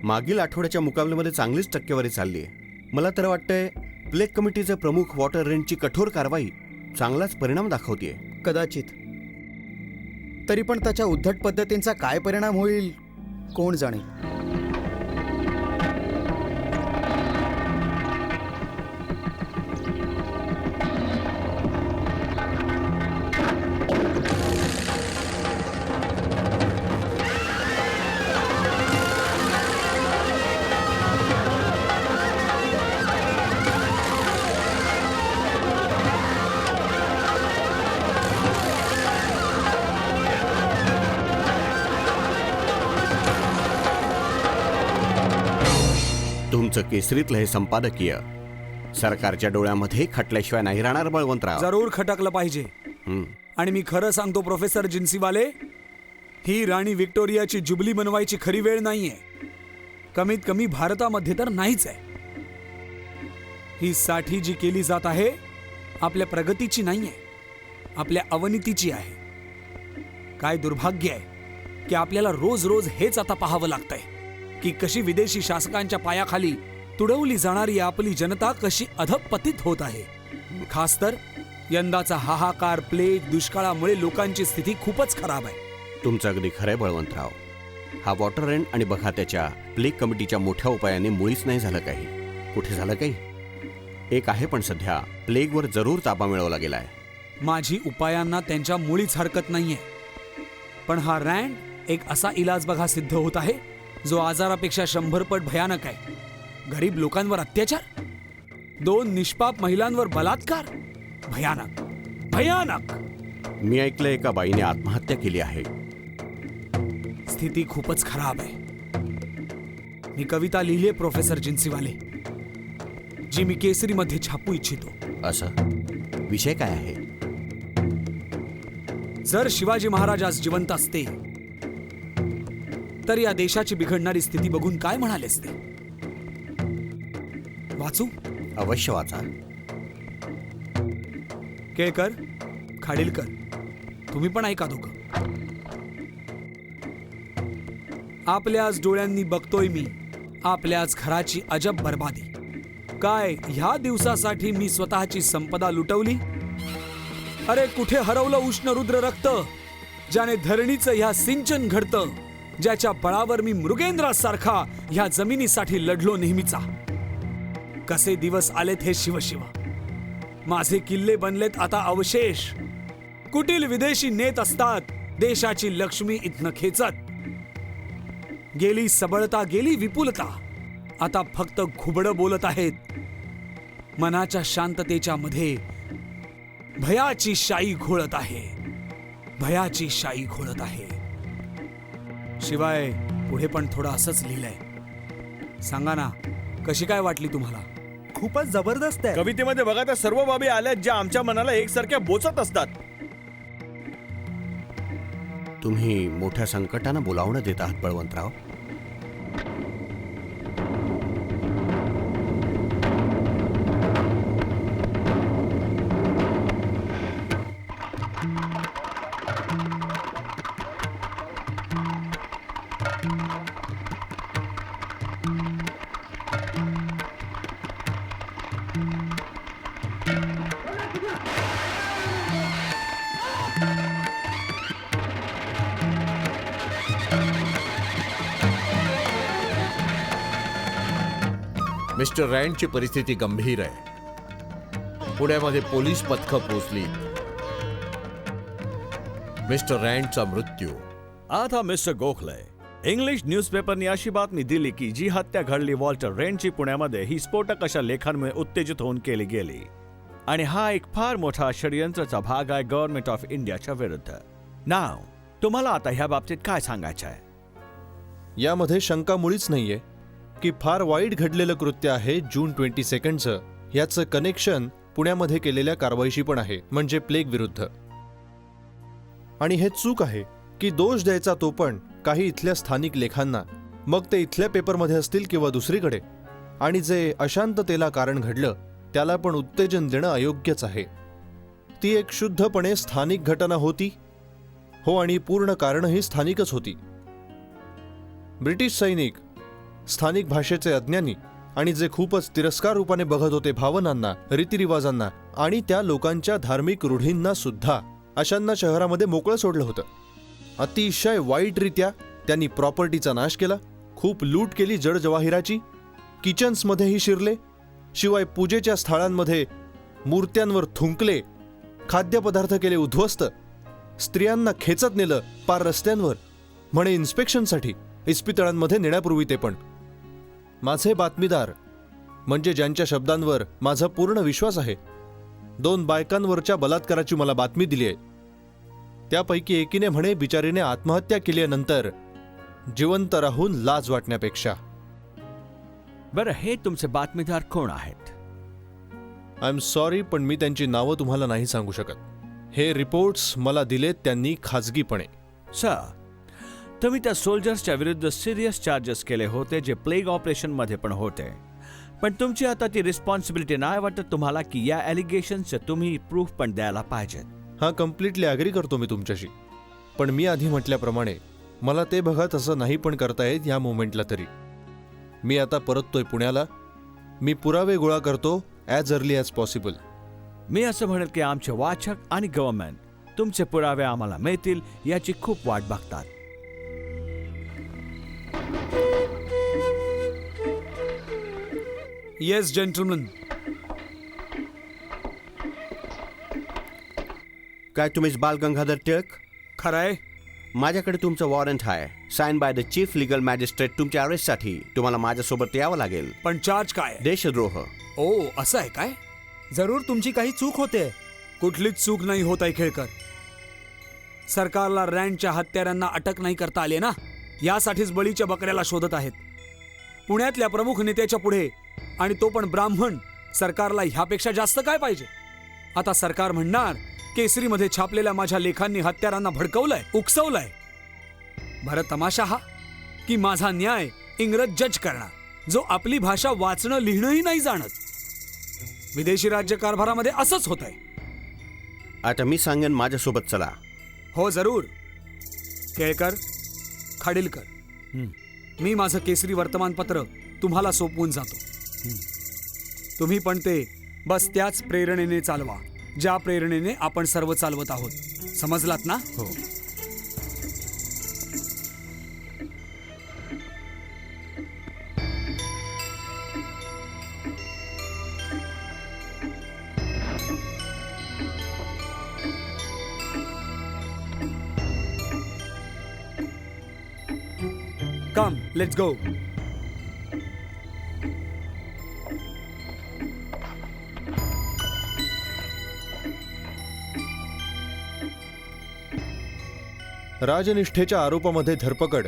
मागील आठवड्याच्या मुकाबल्यामध्ये चांगलीच टक्केवारी चालली आहे. मला तर वाटतंय प्लेग कमिटीचे प्रमुख वॉटर रेंजची कठोर कारवाई चांगलाच परिणाम दाखवतेय. कदाचित. तरी पण त्याच्या उद्धट पद्धतींचा काय परिणाम होईल कोण जाणे. तुमचं केसरीतलं हे संपादकीय सरकारच्या डोळ्यामध्ये खटल्याशिवाय नाही राहणार बळवंतराव. जरूर खटकलं पाहिजे. हं. आणि मी खरं सांगतो प्रोफेसर जिन्सीवाले, ही राणी व्हिक्टोरियाची जुबली बनवायची खरी वेळ नाहीये. कमीत कमी भारतामध्ये तर नाहीच आहे. ही साठी जी केली जात आहे आपल्या प्रगतीची नाहीये, आपल्या अवनतीची आहे. काय दुर्भाग्य आहे की आपल्याला रोज रोज हेच आता पाहावं लागतंय की कशी विदेशी शासकांच्या पायाखाली तुडवली जाणारी आपली जनता कशी अधपतित होत आहे. खास तर यंदाचा हाहाकार, प्लेग, दुष्काळामुळे लोकांची स्थिती खूपच खराब आहे. तुमचं अगदी खरंय बळवंतराव. हा वॉटर रेंट आणि बघा त्याच्या प्लेग कमिटीच्या मोठ्या उपायाने मुळीच नाही झालं काही. कुठे झालं काही? एक आहे, पण सध्या प्लेगवर जरूर ताबा मिळवला गेलाय. माझी उपायांना त्यांच्या मुळीच हरकत नाहीये, पण हा रँड एक असा इलाज बघा सिद्ध होत आहे जो आजारापेक्षा 100 पट भयानक आहे. गरीब लोकांवर अत्याचार, 2 निष्पाप महिलांवर बलात्कार, भयानक भयानक. मी ऐकलं एका बाईने आत्महत्या केली आहे. स्थिती खूपच खराब आहे. मी कविता लिहिली आहे प्रोफेसर जिन्सीवाले, जी मी केसरीमध्ये छापू इच्छितो. असं विषय काय आहे? जर शिवाजी महाराज आज जिवंत असते तर या देशाची बिघडणारी स्थिती बघून काय म्हणाले असते? वाचू? अवश्य वाचा. केळकर, खाडीलकर, तुम्ही पण ऐका दोघं. आपल्याच डोळ्यांनी बघतोय मी आपल्याच घराची अजब बर्बादी. काय ह्या दिवसासाठी मी स्वतःची संपदा लुटवली? अरे कुठे हरवलं उष्ण रुद्र रक्त, ज्याने धरणीचं ह्या सिंचन घडतं, ज्याच्या बळावर मी मृगेंद्रासारखा ह्या जमिनीसाठी लढलो नेहमीचा. कसे दिवस आलेत हे शिवशिव. माझे किल्ले बनलेत आता अवशेष. कुटील विदेशी नेत असतात देशाची लक्ष्मी इथनं खेचत. गेली सबळता, गेली विपुलता, आता फक्त घुबडं बोलत आहेत. मनाच्या शांततेच्या मध्ये भयाची शाई घोळत आहे, भयाची शाई घोळत आहे. शिवाय पुढे पण थोडं असंच लिहिलंय. सांगा ना, कशी काय वाटली तुम्हाला? खूपच जबरदस्त आहे. कवितेमध्ये बघा त्या सर्व बाबी आल्यात ज्या आमच्या मनाला एकसारख्या बोचत असतात. तुम्ही मोठ्या संकटानं बोलावणं देत आहात बळवंतराव. मिस्टर रँडची परिस्थिती गंभीर आहे. पुण्यामध्ये पोलीस पथकं पोहोचली. मिस्टर रँडचा मृत्यू. आता मिस्टर गोखले, इंग्लिश न्यूजपेपरनी अशी बातमी दिली की जी हत्या घडली वॉल्टर रेंडची पुण्यामध्ये ही स्फोटक अशा लेखांमुळे उत्तेजित होऊन केली गेली. आणि हा एक फार मोठा षडयंत्राचा भाग आहे गव्हर्नमेंट ऑफ इंडियाच्या विरुद्ध. नाव तुम्हाला आता ह्या बाबतीत काय सांगायचं आहे? यामध्ये शंका मुळीच नाहीये की फार वाईट घडलेलं कृत्य आहे जून 22चं. याचं कनेक्शन पुण्यामध्ये केलेल्या कारवाईशी पण आहे, म्हणजे प्लेग विरुद्ध. आणि हे चूक आहे की दोष द्यायचा तो पण काही इथल्या स्थानिक लेखांना, मग ते इथल्या पेपरमध्ये असतील किंवा दुसरीकडे. आणि जे अशांततेला कारण घडलं त्याला पण उत्तेजन देणं अयोग्यच आहे. ती एक शुद्धपणे स्थानिक घटना होती. हो, आणि पूर्ण कारणही स्थानिकच होती. ब्रिटिश सैनिक स्थानिक भाषेचे अज्ञानी आणि जे खूपच तिरस्कार रूपाने बघत होते भावनांना, रीतिरिवाजांना आणि त्या लोकांच्या धार्मिक रूढींना सुद्धा, अशांना शहरामध्ये मोकळं सोडलं होतं. अतिशय वाईटरित्या त्यांनी प्रॉपर्टीचा नाश केला, खूप लूट केली जड जवाहिराची, किचन्समध्येही शिरले, शिवाय पूजेच्या स्थळांमध्ये मूर्त्यांवर थुंकले, खाद्यपदार्थ केले उद्ध्वस्त, स्त्रियांना खेचत नेलं पार रस्त्यांवर, म्हणे इन्स्पेक्शनसाठी, इस्पितळांमध्ये नेण्यापूर्वी ते पण. माझे बातमीदार, म्हणजे ज्यांच्या शब्दांवर माझा पूर्ण विश्वास आहे, 2 बायकांवरच्या बलात्काराची मला बातमी दिली आहे. त्यापैकी एकीने म्हणे बिचारीने आत्महत्या केल्यानंतर जिवंत राहून लाज वाटण्यापेक्षा. बरं, हे तुमचे बातमीदार कोण आहेत? आय एम सॉरी, पण मी त्यांची नावं तुम्हाला नाही सांगू शकत. हे रिपोर्ट्स मला दिलेत त्यांनी खाजगीपणे. सर, तुम्ही त्या सोल्जर्सच्या विरुद्ध सिरियस चार्जेस केले होते, जे प्लेग ऑपरेशनमध्ये पण होते. पण तुमची आता ती रिस्पॉन्सिबिलिटी नाही वाटत तुम्हाला की या ॲलिगेशनचे तुम्ही प्रूफ पण द्यायला पाहिजेत? हा, कम्प्लिटली ॲग्री करतो मी तुमच्याशी. पण मी आधी म्हटल्याप्रमाणे मला ते बघा तसं नाही पण करता येत या मोमेंटला तरी. मी आता परततोय पुण्याला. मी पुरावे गोळा करतो ॲज अर्ली ॲज पॉसिबल. मी असं म्हणेल की आमचे वाचक आणि गव्हर्नमेंट तुमचे पुरावे आम्हाला मिळतील याची खूप वाट बघतात. Yes gentleman. काय तुम्हीच बाल गंगाधर टिळक? खरंय. माझ्याकडे तुमचं वॉरंट आहे, sign by the chief legal magistrate. तुमच्या अरेस्टसाठी तुम्हाला माझ्यासोबत यावं लागेल. पण चार्ज काय? देशद्रोह. ओ, असं आहे काय? जरूर तुमची काही चूक होते. कुठलीच चूक नाही होत आहे खेळकर. सरकारला रँडच्या हत्यारांना अटक नाही करता आले ना, यासाठीच बळीच्या बकऱ्याला शोधत आहेत. पुण्यातल्या प्रमुख नेत्याच्या पुढे, आणि तो पण ब्राह्मण. सरकारला ह्यापेक्षा जास्त काय पाहिजे? आता सरकार म्हणणार केसरीमध्ये छापलेल्या माझ्या लेखांनी हत्यारांना भडकवलंय, उकसवलंय. बरं, तमाशा हा की माझा न्याय इंग्रज जज करणार, जो आपली भाषा वाचणं लिहिणंही नाही जाणत. विदेशी राज्य कारभारामध्ये असंच होतंय. आता मी सांगेन, माझ्यासोबत चला. हो जरूर. केळकर, खाडीलकर, मी माझं केसरी वर्तमानपत्र तुम्हाला सोपवून जातो. तुम्ही पण ते बस त्याच प्रेरणेने चालवा ज्या प्रेरणेने आपण सर्व चालवत आहोत. समजलात ना? हो. Come, let's go. राजनिष्ठेच्या आरोपामध्ये धरपकड,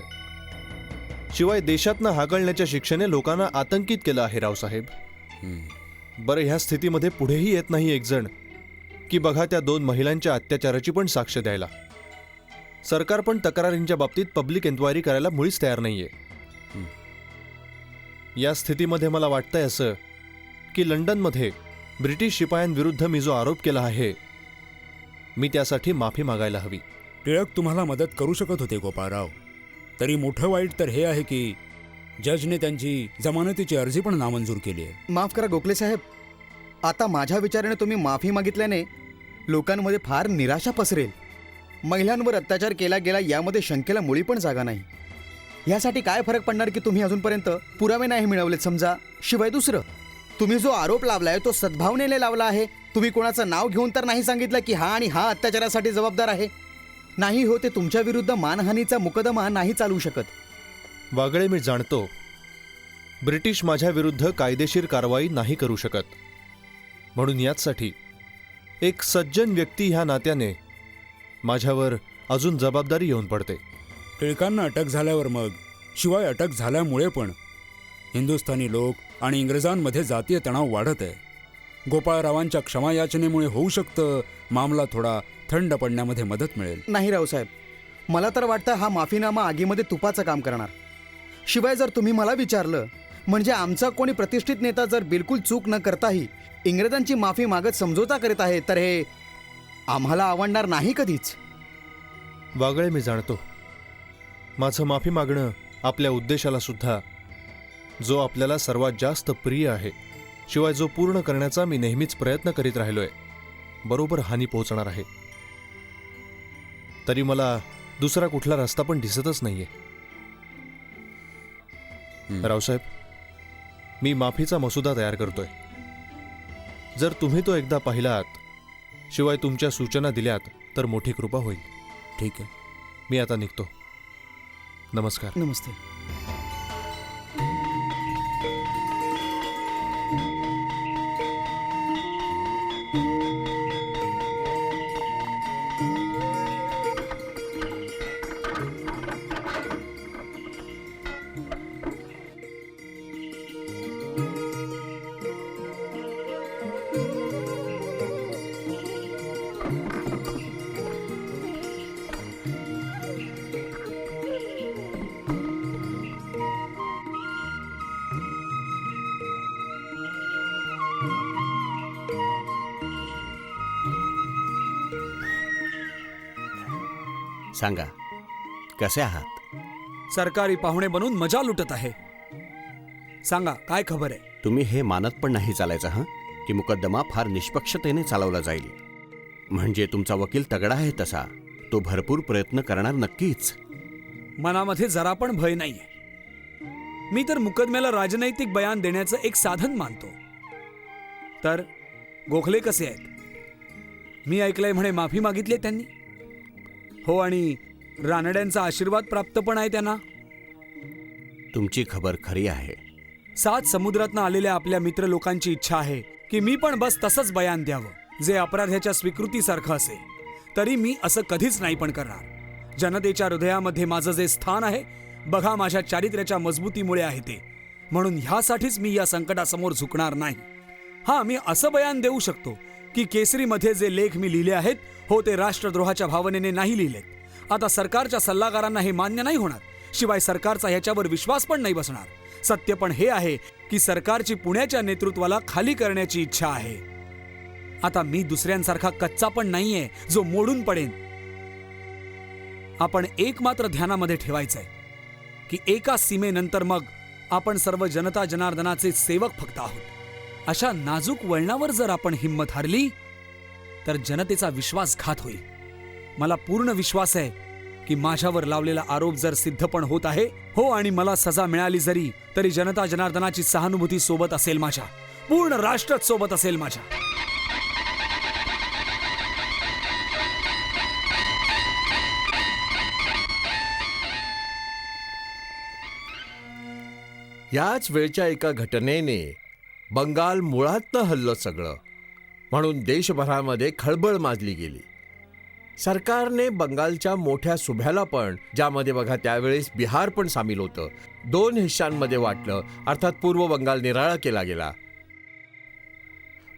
शिवाय देशातनं हाकलण्याच्या शिक्षेने लोकांना आतंकित केलं आहे रावसाहेब. बरं, ह्या स्थितीमध्ये पुढेही येत नाही एक जण की बघा त्या 2 महिलांच्या अत्याचाराची पण साक्ष द्यायला. सरकार पण तक्रारींच्या बाबतीत पब्लिक एन्क्वायरी करायला मुळीच तयार नाहीये. या स्थितीमध्ये मला वाटतंय असं की लंडनमध्ये ब्रिटिश शिपायांविरुद्ध मी जो आरोप केला आहे, मी त्यासाठी माफी मागायला हवी. टिळक तुम्हाला मदत करू शकत होते गोपाळराव. तरी मोठं वाईट तर हे आहे की जजने त्यांची जमानतीची अर्जी पण नामंजूर केली आहे. माफ करा गोखले साहेब, आता माझ्या विचाराने तुम्ही माफी मागितल्याने लोकांमध्ये फार निराशा पसरेल. महिलांवर अत्याचार केला गेला यामध्ये शंकेला मुळी पण जागा नाही. यासाठी काय फरक पडणार की तुम्ही अजूनपर्यंत पुरावे नाही मिळवलेत समजा. शिवाय दुसरं, तुम्ही जो आरोप लावलाय तो सद्भावनेने लावला आहे. तुम्ही कोणाचं नाव घेऊन तर नाही सांगितलं की हा आणि हा अत्याचारासाठी जबाबदार आहे. नाही हो, ते तुमच्या विरुद्ध मानहानीचा मुकदमा नाही चालू शकत. वागळे, मी जाणतो ब्रिटिश माझ्या विरुद्ध कायदेशीर कारवाई नाही करू शकत. म्हणून याचसाठी एक सज्जन व्यक्ती ह्या नात्याने माझ्यावर अजून जबाबदारी येऊन पडते. टिळकांना अटक झाल्यावर मग, शिवाय अटक झाल्यामुळे पण हिंदुस्थानी लोक आणि इंग्रजांमध्ये जातीय तणाव वाढत आहे. गोपाळरावांच्या क्षमायाचनेमुळे होऊ शकतं मामला थोडा थंड पडण्यामध्ये मदत मिळेल. नाही रावसाहेब, मला तर वाटतं हा माफीनामा आगीमध्ये तुपाचं काम करणार. शिवाय जर तुम्ही मला विचारलं, म्हणजे आमचा कोणी प्रतिष्ठित नेता जर बिलकुल चूक न करताही इंग्रजांची माफी मागत समझोता करीत आहे, तर हे आम्हाला आवडणार नाही कधीच. वागळे, मी जाणतो माझं माफी मागणं आपल्या उद्देशाला सुद्धा, जो आपल्याला सर्वात जास्त प्रिय आहे, शिवाय जो पूर्ण करण्याचा मी नेहमीच प्रयत्न करीत राहिलोय, बरोबर हानी पोहोचणार आहे. तरी मला दुसरा कुठला रस्ता पण दिसतच नाहीये. रावसाहेब, मी माफीचा मसुदा तयार करतोय. जर तुम्ही तो एकदा पाहिलात, शिवाय तुमच्या सूचना दिल्यात, तर मोठी कृपा होईल. ठीक आहे, मी आता निघतो. नमस्कार. नमस्ते. सांगा, कसे आहात? सरकारी पाहुणे बनून मजा लुटत आहे. सांगा काय खबर आहे? तुम्ही हे मानत पण नाही चालायचं हं की मुकद्दमा फार निष्पक्षतेने चालवला जाईल. म्हणजे तुमचा वकील तगडा आहे तसा तो भरपूर प्रयत्न करणार नक्कीच. मनामध्ये जरा पण भय नाहीये. मी तर मुकदम्याला राजनैतिक बयान देण्याचं एक साधन मानतो. तर गोखले कसे आहेत? मी ऐकलंय म्हणे माफी मागितली त्यांनी. हो, आणि रानड्यांचा आशीर्वाद प्राप्त पण आहे त्यांना. तुमची खबर खरी आहे. 7 समुद्रातनं आलेल्या आपल्या मित्र लोकांची इच्छा आहे की मी पण बस तसंच बयान द्यावं जे अपराध्याच्या स्वीकृतीसारखं असेल. तरी मी असं कधीच नाही पण करणार. जनतेच्या हृदयामध्ये माझं जे स्थान आहे बघा, माझ्या चारित्र्याच्या मजबूतीमुळे आहे ते. म्हणून ह्यासाठीच मी या संकटासमोर झुकणार नाही. हां, मी असं बयान देऊ शकतो की केसरीमध्ये जे लेख मी लिहिले आहेत हो ते राष्ट्रद्रोहाच्या भावनेने नाही लिहिलेत. आता सरकारच्या सल्लागारांना हे मान्य नाही होणार. शिवाय सरकारचा ह्याच्यावर विश्वास पण नाही बसणार. सत्य पण हे आहे की सरकारची पुण्याच्या नेतृत्वाला खाली करण्याची इच्छा आहे. आता मी दुसऱ्यांसारखा कच्चा पण नाहीये जो मोडून पडेन. आपण एक मात्र ध्यानामध्ये ठेवायचंय की एका सीमेनंतर मग आपण सर्व जनता जनार्दनाचे सेवक फक्त आहोत. अशा नाजूक वळणावर जर आपण हिंमत हारली तर जनतेचा विश्वासघात होईल. मला पूर्ण विश्वास आहे की माझ्यावर लावलेला आरोप जर सिद्ध पण होत आहे हो आणि मला सजा मिळाली जरी तरी जनता जनार्दनाची सहानुभूती सोबत असेल माझ्या. पूर्ण राष्ट्रच सोबत असेल माझ्या. याच वेळच्या एका घटनेने बंगाल मुळातनं हललं सगळं. म्हणून देशभरामध्ये खळबळ माजली गेली. सरकारने बंगालच्या मोठ्या सुभ्याला पण, ज्यामध्ये बघा त्यावेळेस बिहार पण सामील होतं, 2 हिस्सांमध्ये वाटलं. अर्थात पूर्व बंगाल निराळा केला गेला.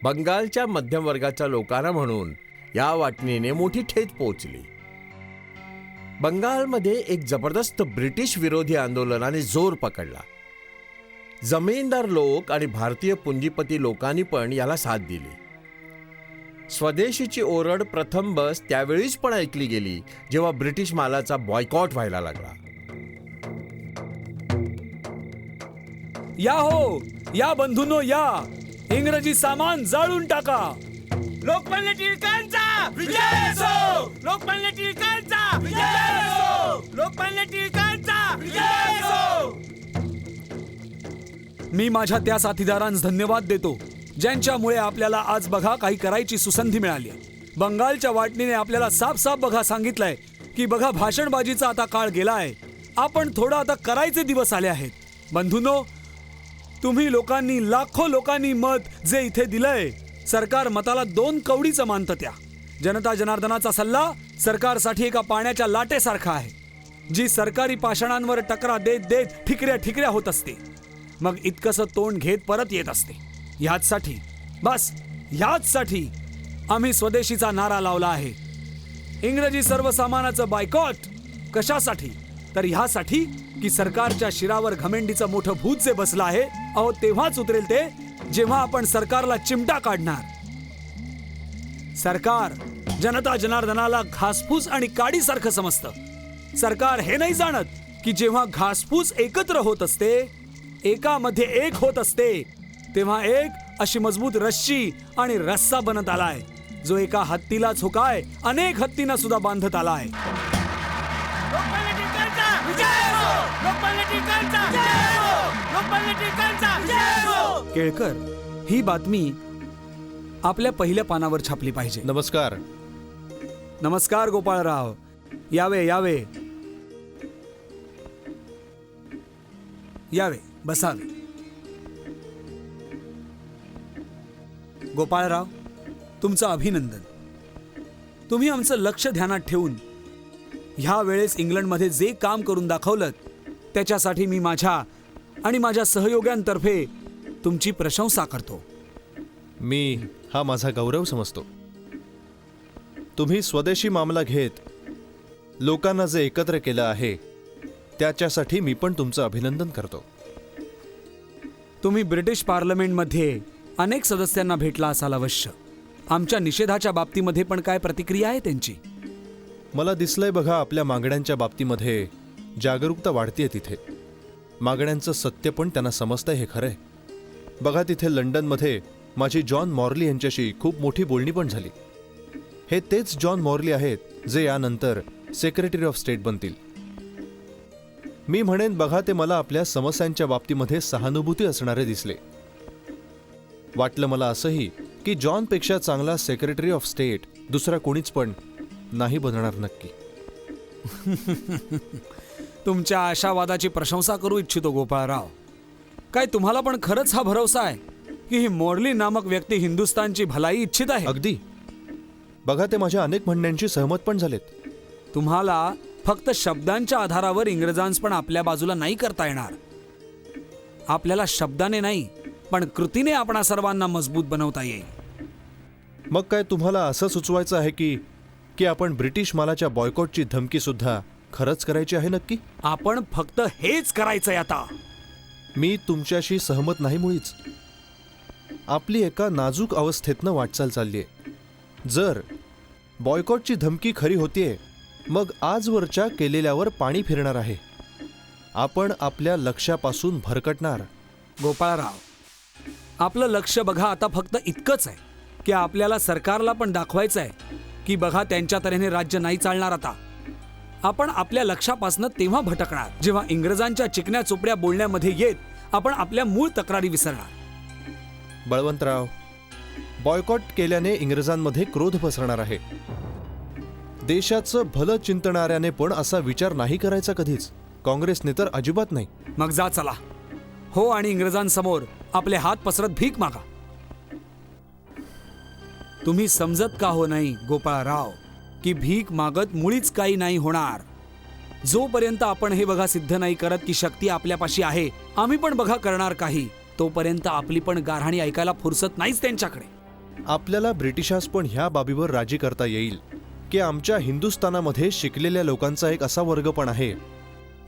बंगालच्या मध्यम वर्गाच्या लोकांना म्हणून या वाटणीने मोठी ठेच पोचली. बंगालमध्ये एक जबरदस्त ब्रिटिश विरोधी आंदोलनाने जोर पकडला. जमीनदार लोक आणि भारतीय पुंजीपती लोकांनी पण याला साथ दिली. स्वदेशीची ओरड प्रथम बस त्यावेळीच पण ऐकली गेली जेव्हा ब्रिटिश मालाचा बॉयकॉट व्हायला लागला. या हो, या बंधूंनो या. इंग्रजी सामान जाळून टाका. लोकमान्य टिळकांचा विजय असो. लोकमान्य टिळकांचा विजय असो. लोकमान्य टिळकांचा विजय असो. मी माझ्या त्या साथीदारांस धन्यवाद देतो ज्यांच्यामुळे आपल्याला आज बघा काही करायची सुसंधी मिळाली. बंगालच्या वाटणीने आपल्याला साफ साफ बघा सांगितलंय की बघा भाषणबाजीचा आता काळ गेलाय. आपण थोडं आता करायचे दिवस आले आहेत. बंधूंनो, तुम्ही लोकांनी, लाखो लोकांनी मत जे इथे दिलंय, सरकार मताला 2 कवडीचं मानतं. त्या जनता जनार्दनाचा सल्ला सरकारसाठी एका पाण्याच्या लाटेसारखा आहे जी सरकारी पाषाणांवर टकरा देत देत ठिकऱ्या ठिकऱ्या होत असते. मग इतकंसं तोंड घेत परत येत असते. ह्याचसाठी, बस ह्याचसाठी आम्ही स्वदेशीचा नारा लावला आहे. इंग्रजी सर्वसामानाचं बायकॉट कशासाठी? तर ह्यासाठी की सरकारच्या शिरावर घमेंडीचं मोठं भूत जे बसलं आहे अहो तेव्हाच उतरेल ते जेव्हा आपण सरकारला चिमटा काढणार. सरकार जनता जनार्दनाला घासफूस आणि काडीसारखं समजतं. सरकार हे नाही जाणत की जेव्हा घासफूस एकत्र होत असते, एकामध्ये एक होत असते, तेव्हा एक अशी मजबूत रश्शी आणि रस्सा बनत आलाय जो एका हत्तीलाच होकाय अनेक हत्तींना सुद्धा बांधत आलाय. लोकमान्य टिळकांचा विजय असो. लोकमान्य टिळकांचा विजय असो. लोकमान्य टिळकांचा विजय असो. केळकर, ही बातमी आपल्या पहिल्या पानावर छापली पाहिजे. नमस्कार. नमस्कार गोपाळराव. यावे यावे यावे, बसावे. गोपाळराव, तुमचं अभिनंदन. तुम्ही आमचं लक्ष ध्यानात ठेवून ह्या वेळेस इंग्लंडमध्ये जे काम करून दाखवलं त्याच्यासाठी मी माझ्या आणि माझ्या सहयोग्यांतर्फे तुमची प्रशंसा करतो. मी हा माझा गौरव समजतो. तुम्ही स्वदेशी मामला घेत लोकांना जे एकत्र केलं आहे त्याच्यासाठी मी पण तुमचं अभिनंदन करतो. तुम्ही ब्रिटिश पार्लमेंटमध्ये अनेक सदस्यांना भेटला असाल अवश्य. आमच्या निषेधाच्या बाबतीमध्ये पण काय प्रतिक्रिया आहे त्यांची? मला दिसलंय बघा, आपल्या मागण्यांच्या बाबतीमध्ये जागरूकता वाढतीये तिथे. मागण्यांचं सत्य पण त्यांना समजतंय, हे खरंय. बघा, तिथे लंडनमध्ये माझी जॉन मॉर्ली यांच्याशी खूप मोठी बोलणी पण झाली. हे तेच जॉन मॉर्ली आहेत जे यानंतर सेक्रेटरी ऑफ स्टेट बनतील. मी म्हणेन बघा, ते मला आपल्या समस्यांच्या बाबतीमध्ये सहानुभूती असणारे दिसले. वाटलं मला असंही की जॉनपेक्षा चांगला सेक्रेटरी ऑफ स्टेट दुसरा कोणीच पण नाही बनणार नक्की. तुमच्या आशावादाची प्रशंसा करू इच्छितो गोपाळराव. काय तुम्हाला पण खरंच हा भरोसा आहे की ही मॉर्ली नामक व्यक्ती हिंदुस्थानची भलाई इच्छित आहे? अगदी. बघा, ते माझ्या अनेक म्हणण्यांशी सहमत पण झालेत. तुम्हाला फक्त शब्दांच्या आधारावर इंग्रजांस पण आपल्या बाजूला नाही करता येणार. आपल्याला शब्दाने नाही पण कृतीने आपणा सर्वांना मजबूत बनवता येईल. मग काय तुम्हाला असं सुचवायचं आहे की आपण ब्रिटिश मालाच्या बॉयकॉटची धमकी सुद्धा खरंच करायची आहे नक्की? आपण फक्त हेच करायचंय आता. मी तुमच्याशी सहमत नाही मुळीच. आपली एका नाजूक अवस्थेतनं वाटचाल चाललीये. जर बॉयकॉटची धमकी खरी होतीये, मग आजवरच्या केलेल्यावर पाणी फिरणार आहे. आपण आपल्या लक्ष्यापासून भरकटणार. गोपाळराव, आपलं लक्ष बघा आता फक्त इतकंच आहे की आपल्याला सरकारला पण दाखवायचं आहे की बघा, त्यांच्या तऱ्हेने राज्य नाही चालणार आता. आपण आपल्या लक्ष्यापासून तेव्हा भटकणार जेव्हा इंग्रजांच्या चिकन्या चोपड्या बोलण्यामध्ये येत आपण आपल्या मूळ तक्रारी विसरणार. बळवंतराव, बॉयकॉट केल्याने इंग्रजांमध्ये क्रोध पसरणार आहे. देशाचं भलं चिंतणाऱ्याने पण असा विचार नाही करायचा कधीच. काँग्रेसने तर अजिबात नाही. मग जा चला हो आणि इंग्रजांसमोर आपले हात पसरत भीक मागा. तुम्ही समजत का हो नाही गोपाळराव की भीक मागत मुळीच काही नाही होणार. जोपर्यंत आपण हे बघा सिद्ध नाही करत की शक्ती आपल्यापाशी आहे, आम्ही पण बघा करणार काही, तोपर्यंत आपली पण गारहाणी ऐकायला फुरसत नाहीच त्यांच्याकडे. आपल्याला ब्रिटिशास पण ह्या बाबीवर राजी करता येईल की आमच्या हिंदुस्थानामध्ये शिकलेल्या लोकांचा एक असा वर्ग पण आहे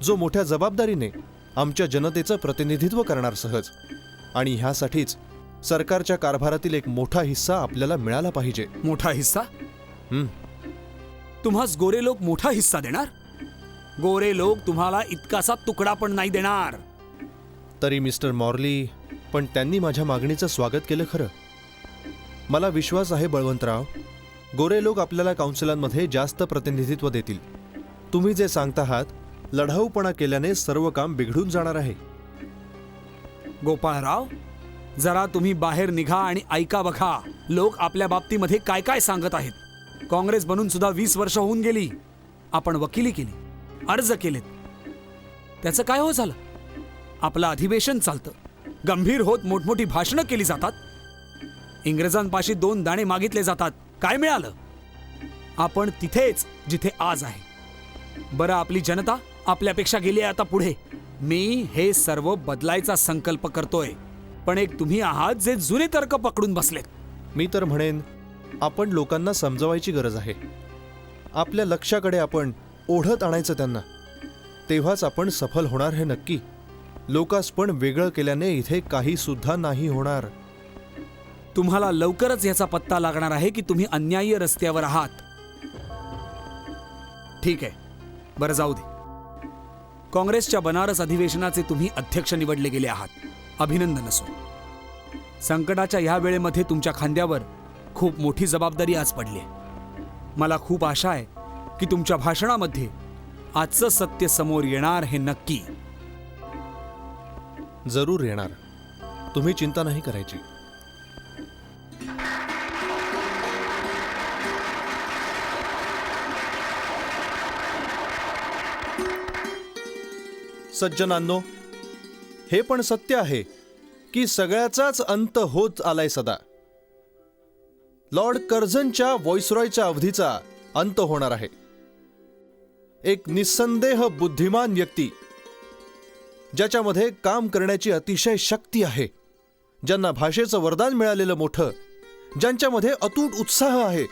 जो मोठ्या जबाबदारीने आमच्या जनतेचं प्रतिनिधित्व करणार सहज. आणि ह्यासाठीच सरकारच्या कारभारातील एक मोठा हिस्सा आपल्याला मिळाला पाहिजे. मोठा हिस्सा? तुम्हास गोरे लोक मोठा हिस्सा देणार? गोरे लोक तुम्हाला इतकासा तुकडा पण नाही देणार. तरी मिस्टर मॉर्ली पण त्यांनी माझ्या मागणीचं स्वागत केलं खरं. मला विश्वास आहे बळवंतराव, गोरे लोक आपल्याला काउन्सिलांमध्ये जास्त प्रतिनिधित्व देतील. तुम्ही जे सांगता आहात, लढाऊपणा केल्याने सर्व काम बिघडून जाणार आहे. गोपाळराव, जरा तुम्ही बाहेर निघा आणि ऐका बघा लोक आपल्या बाबतीमध्ये काय काय सांगत आहेत. काँग्रेस बनून सुद्धा 20 वर्ष होऊन गेली. आपण वकिली केली, अर्ज केलेत, त्याचं काय हो झालं? आपलं अधिवेशन चालतं, गंभीर होत मोठमोठी भाषणं केली जातात, इंग्रजांपाशी 2 दाणे मागितले जातात. काय मिळालं? आपण तिथेच जिथे आज आहे. बरं, आपली जनता आपल्यापेक्षा गेली आहे आता पुढे. मी हे सर्व बदलायचा संकल्प करतोय, पण एक तुम्ही आहात जे जुने तर्क पकडून बसलेत. मी तर म्हणेन आपण लोकांना समजवायची गरज आहे. आपल्या लक्ष्याकडे आपण ओढत आणायचं त्यांना, तेव्हाच आपण सफल होणार हे नक्की. लोकांस पण वेगळं केल्याने इथे काही सुद्धा नाही होणार. तुम्हाला लवकरच याचा पत्ता लागणार आहे की तुम्ही अन्याय्य रस्त्यावर आहात. ठीक आहे, बरं जाऊ दे. काँग्रेसच्या बनारस अधिवेशनाचे तुम्ही अध्यक्ष निवडले गेले आहात. अभिनंदन असो. संकटाच्या ह्या वेळेमध्ये तुमच्या खांद्यावर खूप मोठी जबाबदारी आज पडली आहे. मला खूप आशा आहे की तुमच्या भाषणामध्ये आजचं सत्य समोर येणार हे नक्की. जरूर येणार, तुम्ही चिंता नाही करायची. सज्जनांनो, हे पण सत्य आहे की सगळ्याचाच अंत होत आलाय सदा. लॉर्ड कर्झनच्या व्हॉइसरॉयच्या अवधीचा अंत होणार आहे. एक निस्संदेह बुद्धिमान व्यक्ती, ज्याच्यामध्ये काम करण्याची अतिशय शक्ती आहे, ज्यांना भाषेचं वरदान मिळालेलं मोठं, ज्यांच्यामध्ये अतूट उत्साह आहे,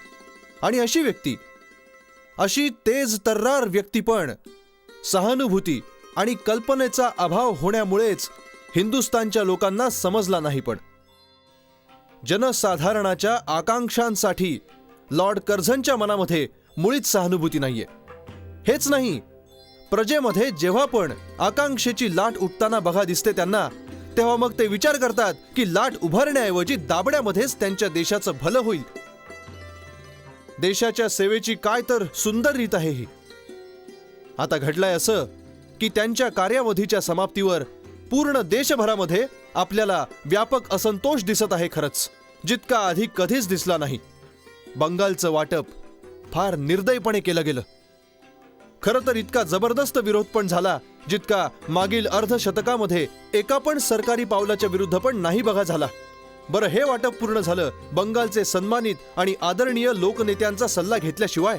आणि अशी व्यक्ती, अशी तेज तर्रार व्यक्ती पण सहानुभूती आणि कल्पनेचा अभाव होण्यामुळेच हिंदुस्थानच्या लोकांना समजला नाही. पण जनसाधारणाच्या आकांक्षांसाठी लॉर्ड कर्झनच्या मनामध्ये मुळीच सहानुभूती नाहीये. हेच नाही, प्रजेमध्ये जेव्हा पण आकांक्षेची लाट उठताना बघा दिसते त्यांना, तेव्हा मग ते विचार करतात की लाट उभारण्याऐवजी दाबण्यामध्येच त्यांच्या देशाचं भलं होईल. देशाच्या सेवेची काय तर सुंदर रीत आहे ही. आता घडलंय असं की त्यांच्या कार्यावधीच्या समाप्तीवर पूर्ण देशभरामध्ये आपल्याला व्यापक असंतोष दिसत आहे, खरंच जितका आधी कधीच दिसला नाही. बंगालचं वाटप फार निर्दयपणे केलं गेलं. खरं तर इतका जबरदस्त विरोध पण झाला जितका मागील अर्धशतकामध्ये एका पण सरकारी पावलाच्या विरुद्ध पण नाही बघा झाला. बरं, हे वाटप पूर्ण झालं बंगालचे सन्मानित आणि आदरणीय लोकनेत्यांचा सल्ला घेतल्याशिवाय.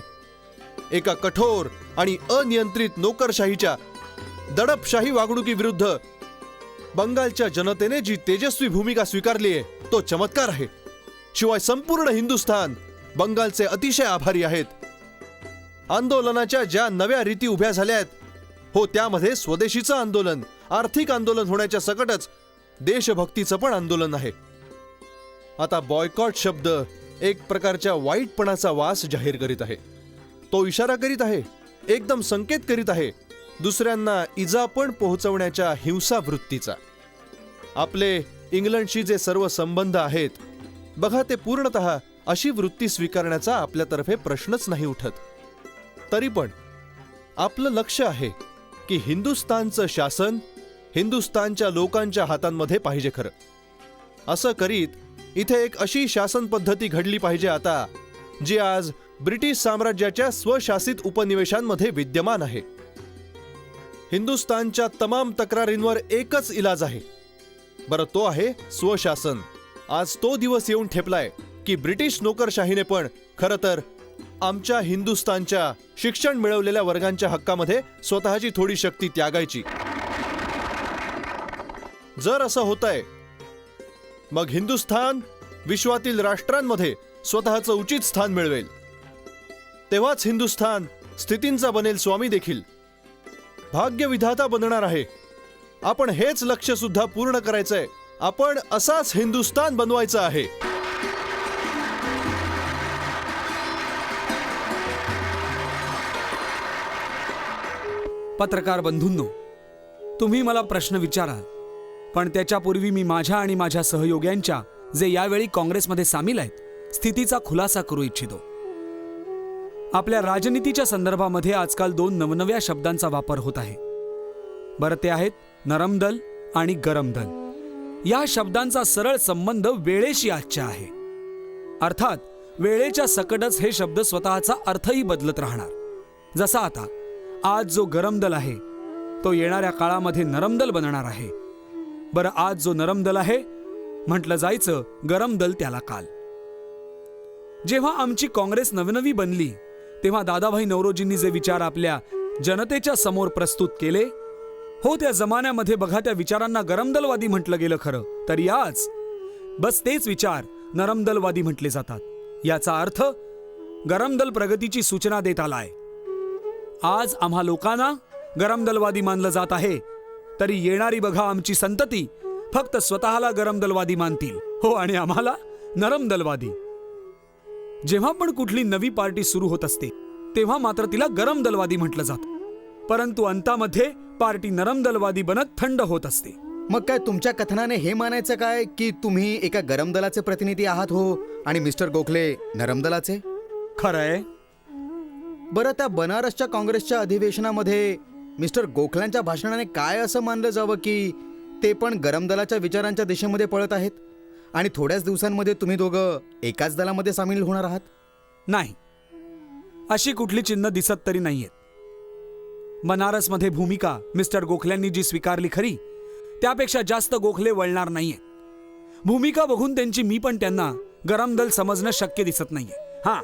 एका कठोर आणि अनियंत्रित नोकरशाहीच्या दडपशाही वागणुकीविरुद्ध बंगालच्या जनतेने जी तेजस्वी भूमिका स्वीकारली आहे तो चमत्कार आहे. शिवाय संपूर्ण हिंदुस्थान बंगालचे अतिशय आभारी आहेत. आंदोलनाच्या ज्या नव्या रीती उभ्या झाल्या आहेत, हो, त्यामध्ये स्वदेशीचं आंदोलन, आर्थिक आंदोलन होण्याच्या सकटच देशभक्तीचं पण आंदोलन आहे. आता बॉयकॉट शब्द एक प्रकारच्या वाईटपणाचा वास जाहीर करीत आहे. तो इशारा करीत आहे, एकदम संकेत करीत आहे दुसऱ्यांना इजा पण पोहोचवण्याच्या हिंसा वृत्तीचा. आपले इंग्लंडशी जे सर्व संबंध आहेत बघा, ते पूर्णतः अशी वृत्ती स्वीकारण्याचा आपल्यातर्फे प्रश्नच नाही उठत. तरी पण आपलं लक्ष आहे की हिंदुस्थानचं शासन हिंदुस्थानच्या लोकांच्या हातांमध्ये पाहिजे. खरं असं करीत इथे एक अशी शासन पद्धती घडली पाहिजे आता, जी आज ब्रिटिश साम्राज्याच्या स्वशासित उपनिवेशांमध्ये विद्यमान आहे. हिंदुस्थानच्या तमाम तक्रारींवर एकच इलाज आहे, बरं, तो आहे स्वशासन. आज तो दिवस येऊन ठेपलाय की ब्रिटिश नोकरशाहीने पण खरं तर आमच्या हिंदुस्थानच्या शिक्षण मिळवलेल्या वर्गांच्या हक्कामध्ये स्वतःची थोडी शक्ती त्यागायची. जर असं होतंय मग हिंदुस्थान विश्वातील राष्ट्रांमध्ये स्वतःचं उचित स्थान मिळवेल. तेव्हाच हिंदुस्थान स्थितींचा बनेल स्वामी देखील, भाग्यविधाता बनणार आहे. आपण हेच लक्ष्य सुद्धा पूर्ण करायचंय. आपण असाच हिंदुस्थान बनवायचा आहे. पत्रकार बंधूंनो, तुम्ही मला प्रश्न विचाराल, पण त्याच्यापूर्वी मी माझ्या आणि माझ्या सहयोग्यांच्या, जे यावेळी काँग्रेसमध्ये सामील आहेत, स्थितीचा खुलासा करू इच्छितो. आपल्या राजनीतीच्या संदर्भामध्ये आजकाल 2 नवनव्या शब्दांचा वापर होत आहे. बरं, ते आहेत नरम दल आणि गरम दल. या शब्दांचा सरळ संबंध वेळेशी आजच्या आहे. अर्थात वेळेच्या सकटच हे शब्द स्वतःचा अर्थही बदलत राहणार. जसा आता आज जो गरम दल आहे तो येणाऱ्या काळामध्ये नरम दल बनणार आहे. बरं, आज जो नरम दल आहे म्हटलं जायचं, गरम दल त्याला काल. जेव्हा आमची काँग्रेस नवनवी बनली तेव्हा दादाभाई नौरोजींनी जे विचार आपल्या जनतेच्या समोर प्रस्तुत केले, हो, त्या जमान्यामध्ये बघा त्या विचारांना गरमदलवादी म्हटलं गेलं. खरं तर याच बस तेच विचार नरमदलवादी म्हटले जातात. याचा अर्थ गरमदल प्रगतीची सूचना देत आलाय. आज आम्हा लोकांना गरमदलवादी मानलं जात आहे, तरी येणारी बघा आमची संतती फक्त स्वतःला गरमदलवादी मानतील, हो, आणि आम्हाला नरमदलवादी. जेव्हा पण कुठली नवी पार्टी सुरू होत असते तेव्हा मात्र तिला गरमदलवादी म्हटलं जातं, परंतु अंतामध्ये पार्टी नरमदलवादी बनत थंड होत असते. मग काय तुमच्या कथनाने हे मानायचं काय की तुम्ही एका गरम दलाचे प्रतिनिधी आहात, हो, आणि मिस्टर गोखले नरम दलाचे? खरंय. बरं, त्या बनारसच्या काँग्रेसच्या अधिवेशनामध्ये मिस्टर गोखल्यांच्या भाषणाने काय असं मानलं जावं की ते पण गरम दलाच्या विचारांच्या दिशेमध्ये पळत आहेत आणि थोड्याच दिवसांमध्ये तुम्ही दोघं एकाच दलामध्ये सामील होणार आहात? नाही, अशी कुठली चिन्ह दिसत तरी नाहीयेत. बनारसमध्ये भूमिका मिस्टर गोखल्यांनी जी स्वीकारली खरी, त्यापेक्षा जास्त गोखले वळणार नाहीये. भूमिका बघून त्यांची मी पण त्यांना गरम दल समजणं शक्य दिसत नाहीये. हा,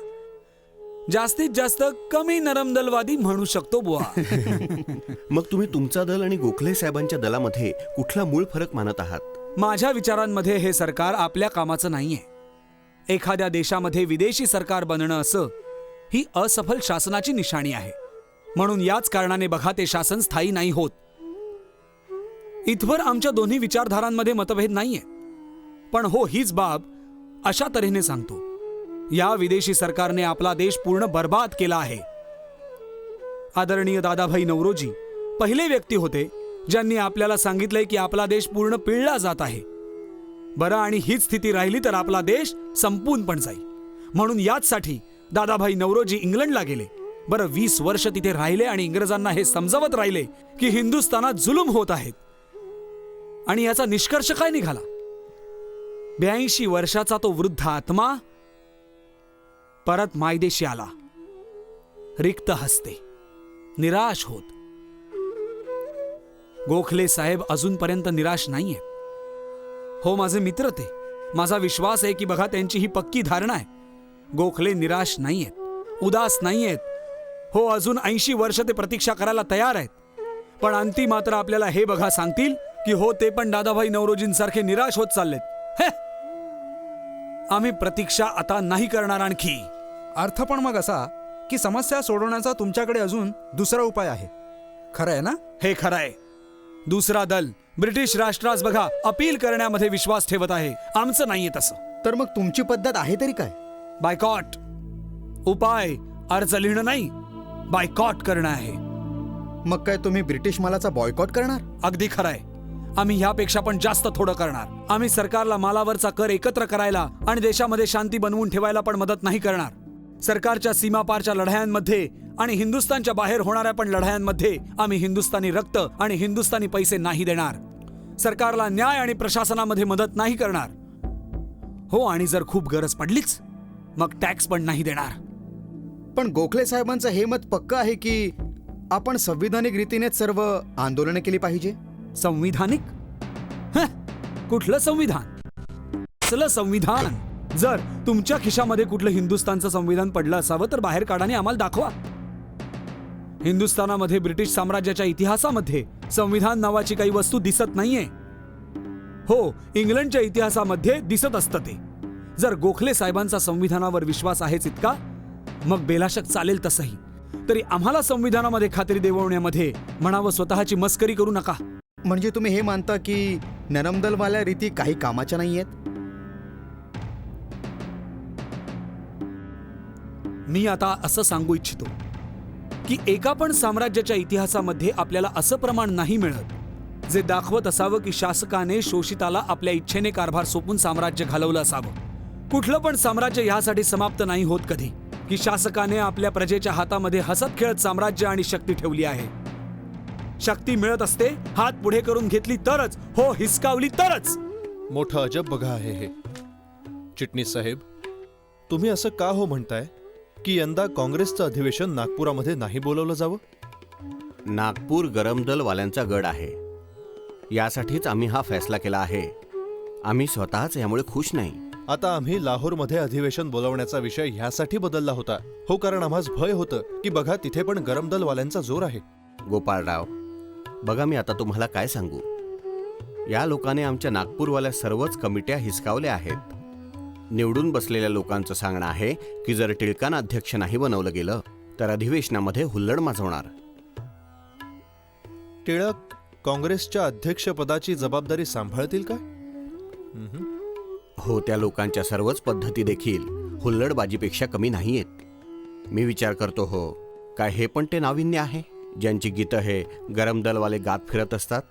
जास्तीत जास्त कमी नरमदलवादी म्हणू शकतो बुवा. मग तुम्ही तुमचा दल आणि गोखले साहेबांच्या दलामध्ये कुठला मूळ फरक मानत आहात? माझ्या विचारांमध्ये हे सरकार आपल्या कामाचं नाहीये. एखाद्या देशामध्ये विदेशी सरकार बनणं असं ही असफल शासनाची निशाणी आहे. म्हणून याच कारणाने बघा ते शासन स्थायी नाही होत. इथवर आमच्या दोन्ही विचारधारांमध्ये मतभेद नाहीये, पण हो, हीच बाब अशा तऱ्हेने सांगतो, या विदेशी सरकारने आपला देश पूर्ण बर्बाद केला आहे. आदरणीय दादाभाई नौरोजी पहिले व्यक्ती होते ज्यांनी आपल्याला सांगितलंय की आपला देश पूर्ण पिळला जात आहे. बरं, आणि हीच स्थिती राहिली तर आपला देश संपून पण जाईल. म्हणून याचसाठी दादाभाई नौरोजी इंग्लंडला गेले. बरं, 20 वर्ष तिथे राहिले आणि इंग्रजांना हे समजावत राहिले की हिंदुस्थानात जुलूम होत आहेत. आणि याचा निष्कर्ष काय निघाला? 82 वर्षाचा तो वृद्ध आत्मा परत मायदेशी आला, रिक्त हस्ते, निराश होत. गोखले साहेब अजूनपर्यंत निराश नाहीये. हो माझे मित्र, ते माझा विश्वास आहे की बघा, त्यांची ही पक्की धारणा आहे. गोखले निराश नाहीयेत, उदास नाहीयेत. हो, अजून 80 वर्ष ते प्रतीक्षा करायला तयार आहेत. पण अंती मात्र आपल्याला हे बघा सांगतील की हो, ते पण दादाभाई नौरोजींसारखे निराश होत चाललेत. हे, आम्ही प्रतीक्षा आता नाही करणार आणखी. अर्थ पण मग असा की समस्या सोडवण्याचा तुमच्याकडे अजून दुसरा उपाय आहे, खरं आहे ना? हे खरं आहे. दुसरा दल ब्रिटिश राष्ट्रास बघा अपील करण्यामध्ये विश्वास ठेवत आहे. आमचं नाहीये तसं. तर मग तुमची पद्धत आहे तरी काय? बायकॉट. उपाय अर्ज लिहिणं नाही, बायकॉट करणं आहे. मग काय तुम्ही ब्रिटिश मालाचा बॉयकॉट करणार? अगदी खरं आहे. आम्ही ह्यापेक्षा पण जास्त थोडं करणार. आम्ही सरकारला मालावरचा कर एकत्र करायला आणि देशामध्ये शांती बनवून ठेवायला पण मदत नाही करणार. सरकारच्या सीमापारच्या लढायांमध्ये आणि हिंदुस्थानच्या बाहेर होणाऱ्या पण लढायांमध्ये आम्ही हिंदुस्थानी रक्त आणि हिंदुस्थानी पैसे नाही देणार. सरकारला न्याय आणि प्रशासनामध्ये मदत नाही करणार. हो, आणि जर खूप गरज पडलीच मग टॅक्स पण नाही देणार. पण गोखले साहेबांचं हे मत पक्क आहे की आपण संविधानिक रीतीनेच सर्व आंदोलनं केली पाहिजे. संविधानिक? कुठलं संविधान? असलं संविधान जर तुमच्या खिशामध्ये कुठलं हिंदुस्थानचं संविधान पडलं असावं तर बाहेर काढा आणि आम्हाला दाखवा. हिंदुस्थानामध्ये ब्रिटिश साम्राज्याच्या इतिहासामध्ये संविधान नावाची काही वस्तू दिसत नाहीये. हो, इंग्लंडच्या इतिहासामध्ये दिसत असतं ते. जर गोखले साहेबांचा संविधानावर विश्वास आहेच इतका, मग बेलाशक चालेल तसंही. तरी आम्हाला संविधानामध्ये खात्री देववण्यामध्ये म्हणावं स्वतःची मस्करी करू नका. म्हणजे तुम्ही हे मानता की नरमदलवाल्या रीती काही कामाच्या नाहीयेत? मी आता असं सांगू इच्छितो की एका पण साम्राज्याच्या इतिहासामध्ये आपल्याला असं प्रमाण नाही मिळत जे दाखवत असावं की शासकाने शोषिताला आपल्या इच्छेने कारभार सोपून साम्राज्य घालवलं असावं. कुठलं पण साम्राज्य यासाठी समाप्त नाही होत कधी की शासकाने आपल्या प्रजेच्या हातामध्ये हसत खेळत साम्राज्य आणि शक्ती ठेवली आहे. शक्ती मिळत असते, हात पुढे करून घेतली तरच, हो हिसकावली तरच. मोठं अजब बघा आहे हे. चिटणीस साहेब, तुम्ही असं का हो म्हणताय की यंदा काँग्रेसचं अधिवेशन नागपुरामध्ये नाही बोलवलं जावं? नागपूर गरमदलवाल्यांचा गड आहे. यासाठीच आम्ही हा फैसला केला आहे. आम्ही स्वतःच यामुळे खुश नाही. आता आम्ही लाहोरमध्ये अधिवेशन बोलवण्याचा विषय ह्यासाठी बदलला होता. हो, कारण आम्हास भय होतं की बघा तिथे पण गरमदलवाल्यांचा जोर आहे. गोपाळराव, बघा मी आता तुम्हाला काय सांगू. या लोकांनी आमच्या नागपूरवाल्या सर्वच कमिट्या हिसकावल्या आहेत. निवडून बसलेल्या लोकांचं सांगणं आहे की जर टिळकांना अध्यक्ष नाही बनवलं गेलं तर अधिवेशनामध्ये हुल्लड माजवणार. टिळक काँग्रेसच्या अध्यक्षपदाची जबाबदारी सांभाळतील का? हो, त्या लोकांच्या सर्वच पद्धती देखील हुल्लडबाजीपेक्षा कमी नाहीयेत. मी विचार करतो, हो काय हे पण ते नाविन्य आहे ज्यांची गीतं हे गरमदलवाले गात फिरत असतात?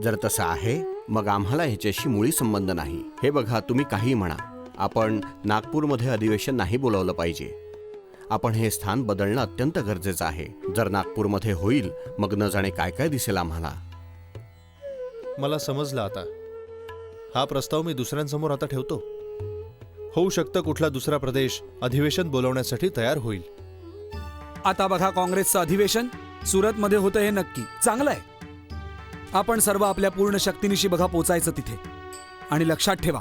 जर तसं आहे मग आम्हाला ह्याच्याशी मुळी संबंध नाही. हे बघा, तुम्ही काही म्हणा, आपण नागपूरमध्ये अधिवेशन नाही बोलावलं पाहिजे. आपण हे स्थान बदलणं अत्यंत गरजेचं आहे. जर नागपूरमध्ये होईल मग न जाणे काय काय दिसेल आम्हाला. मला समजलं आता. हा प्रस्ताव मी दुसऱ्यांसमोर आता ठेवतो. होऊ शकतं कुठला दुसरा प्रदेश अधिवेशन बोलवण्यासाठी तयार होईल. आता बघा, काँग्रेसचं अधिवेशन सुरतमध्ये होतं हे नक्की चांगलं आहे. आपण सर्व आपल्या पूर्ण शक्तीनिशी बघा पोचायचं तिथे. आणि लक्षात ठेवा,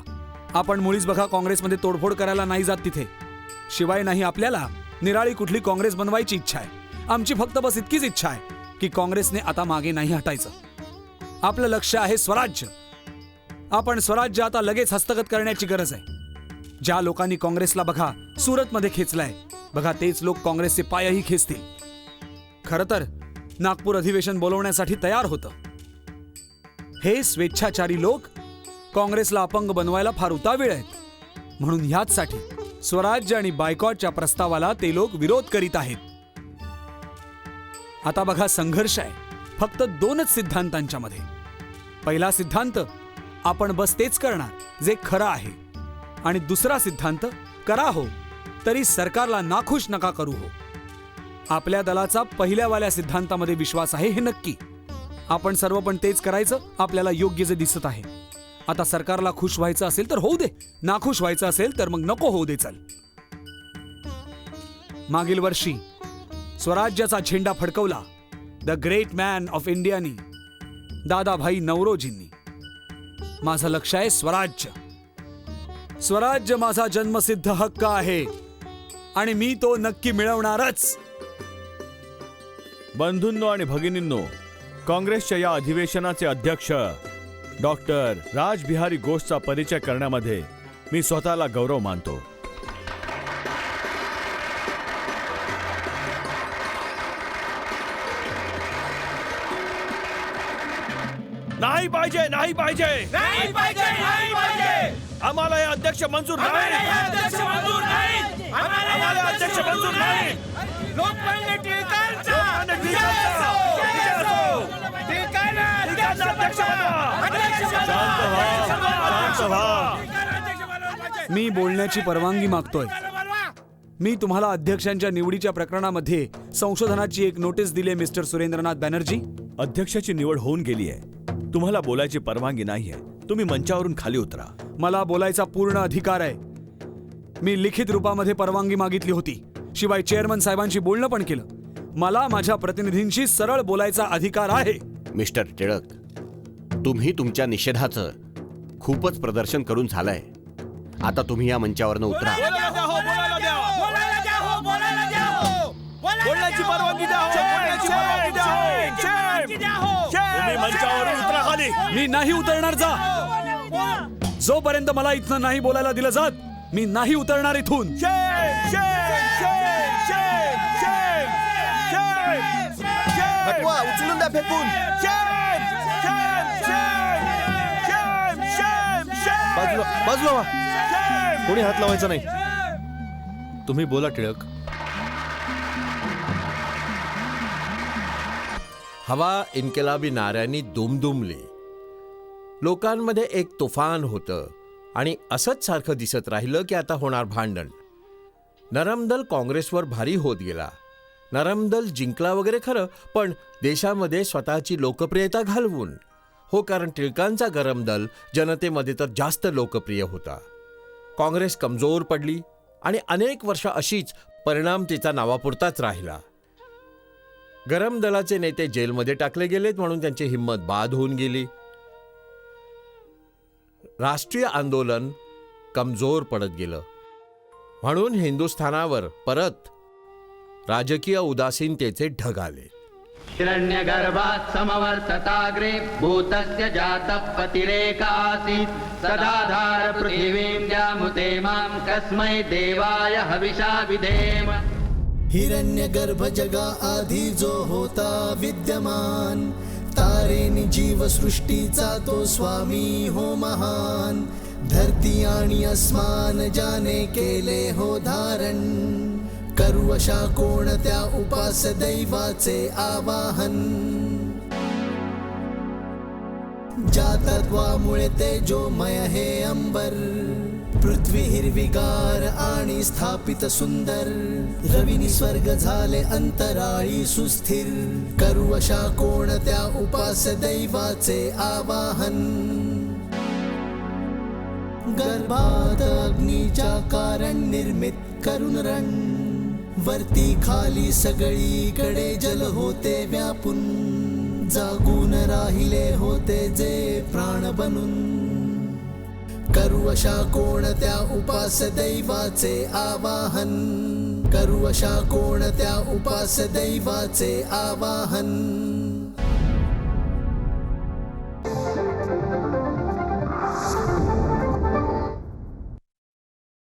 आपण मुळीच बघा काँग्रेसमध्ये तोडफोड करायला नाही जात तिथे. शिवाय नाही आपल्याला निराळी कुठली काँग्रेस बनवायची इच्छा आहे. आमची फक्त बस इतकीच इच्छा आहे की काँग्रेसने आता मागे नाही हटायचं. आपलं लक्ष आहे स्वराज्य. आपण स्वराज्य आता लगेच हस्तगत करण्याची गरज आहे. ज्या लोकांनी काँग्रेसला बघा सुरतमध्ये खेचलाय, बघा तेच लोक काँग्रेसचे पायही खेचतील. खरं तर नागपूर अधिवेशन बोलवण्यासाठी तयार होतं. हे स्वेच्छाचारी लोक काँग्रेसला अपंग बनवायला फार उतावीळ आहेत. म्हणून ह्याचसाठी स्वराज्य आणि बायकॉटच्या प्रस्तावाला ते लोक विरोध करीत आहेत. आता बघा, संघर्ष आहे फक्त 2च सिद्धांतांच्या मध्ये. पहिला सिद्धांत, आपण बस तेच करणार जे खरं आहे. आणि दुसरा सिद्धांत, करा हो तरी सरकारला नाखुश नका करू हो. आपल्या दलाचा पहिल्यावाल्या सिद्धांतामध्ये विश्वास आहे हे नक्की. आपण सर्व पण तेच करायचं आपल्याला योग्य जे दिसत आहे. आता सरकारला खुश व्हायचं असेल तर होऊ दे, नाखुश व्हायचं असेल तर मग नको होऊ दे. चल, मागील वर्षी स्वराज्याचा झेंडा फडकवला द ग्रेट मॅन ऑफ इंडियानी, दादाभाई नवरोजींनी. माझं लक्ष आहे स्वराज्य. स्वराज्य माझा जन्मसिद्ध हक्क आहे आणि मी तो नक्की मिळवणारच. बंधूंनो आणि भगिनींनो, काँग्रेसच्या या अधिवेशनाचे अध्यक्ष डॉक्टर राजबिहारी घोषचा परिचय करण्यामध्ये मी स्वतःला गौरव मानतो. नाही पाहिजे, नाही पाहिजे, नाही पाहिजे, नाही पाहिजे. आम्हाला हे अध्यक्ष मंजूर आम्हाला नाही. हे अध्यक्ष मंजूर नाही. आम्हाला हे अध्यक्ष मंजूर नाही. लोकमान्य टिळकांचा लोकमान्य टिळकांचा विजय असो. टिळकांना अध्यक्ष बनवा. अध्यक्ष बनवा. शांत व्हा, शांत व्हा. टिळकांना अध्यक्ष बनवा पाहिजे. मी बोलण्याची परवानगी मागतोय. बनवा. मी तुम्हाला अध्यक्षांच्या निवडीच्या प्रकरणामध्ये संशोधनाची एक नोटीस दिली, मिस्टर सुरेंद्रनाथ बॅनर्जी. अध्यक्षाची निवड होऊन गेली आहे. तुम्हाला बोलायची परवानगी नाहीये. तुम्ही मंचावरून खाली उतरा. मला बोलायचा पूर्ण अधिकार आहे. मी लिखित रूपामध्ये परवानगी मागितली होती. शिवाय चेअरमन साहेबांशी बोलणं पण केलं. मला माझ्या प्रतिनिधींशी सरळ बोलायचा अधिकार आहे. मिस्टर टिळक, तुम्ही तुमच्या निषेधाचं खूपच प्रदर्शन करून झालंय. आता तुम्ही या मंचावरनं उतरा. बोलायला द्या हो, बोलायला द्या हो. बोलायला द्या हो, बोलायला द्या हो. बोलण्याची परवानगी द्या हो, बोलण्याची परवानगी द्या हो. द्या हो. तुम्ही मंचावरून उतरा खाली. मी नाही उतरणार. जा, जोपर्यंत मला इथनं नाही बोलायला दिलं जात, मी नाही उतरणार इथून. हटवा, उचलून द्या फेकून. बाजूला व्हा. कोणी हात लावायचा नाही. तुम्ही बोला टिळक. हवा इन्कलाबी नाऱ्यांनी दुमदुमली. लोकांमध्ये एक तुफान होतं आणि असंच सारखं दिसत राहिलं की आता होणार भांडण. नरमदल काँग्रेसवर भारी होत गेला. नरमदल जिंकला वगैरे खरं, पण देशामध्ये स्वतःची लोकप्रियता घालवून. हो, कारण टिळकांचा गरम दल जनतेमध्ये तर जास्त लोकप्रिय होता. काँग्रेस कमजोर पडली आणि अनेक वर्ष अशीच परिणाम तिचा नावापुरताच राहिला. गरम दलाचे नेते जेलमध्ये टाकले गेलेत म्हणून त्यांची हिंमत बाद होऊन गेली. राष्ट्रीय आंदोलन कमजोर पडत गेलं. म्हणून हिंदुस्थानावर परत राजकीय उदासीनतेचे ढग आले. हिरण्यगर्भात् समवर्तताग्रे भूतस्य जातः पतिरेकासीत् सदाधार पृथिवीं द्यामुते मां कस्मै देवाय हविषा विधेम. हिरण्यगर्भ जगा आधी जो होता विद्यमान, तारेनी जीव सृष्टीचा तो स्वामी हो महान. धरती आणि अस्मान जाने केले हो धारण, करू अशा कोणत्या उपास दैवाचे आवाहन. ज्या तत्वामुळे तेजोमय हे अंबर, पृथ्वी हिरवीगार आणि स्थापित सुंदर. रविनी स्वर्ग झाले अंतराळी सुस्थिर, करू अशा कोणत्या उपास दैवाचे आवाहन. गर्भात अग्नीच्या कारण निर्मित करून रण, वरती खाली सगळीकडे जल होते व्यापून. जागून राहिले होते जे प्राण बनून, करू अशा कोणत्या उपास दैवाचे आवाहन. करू अशा कोणत्या उपास दैवाचे आवाहन.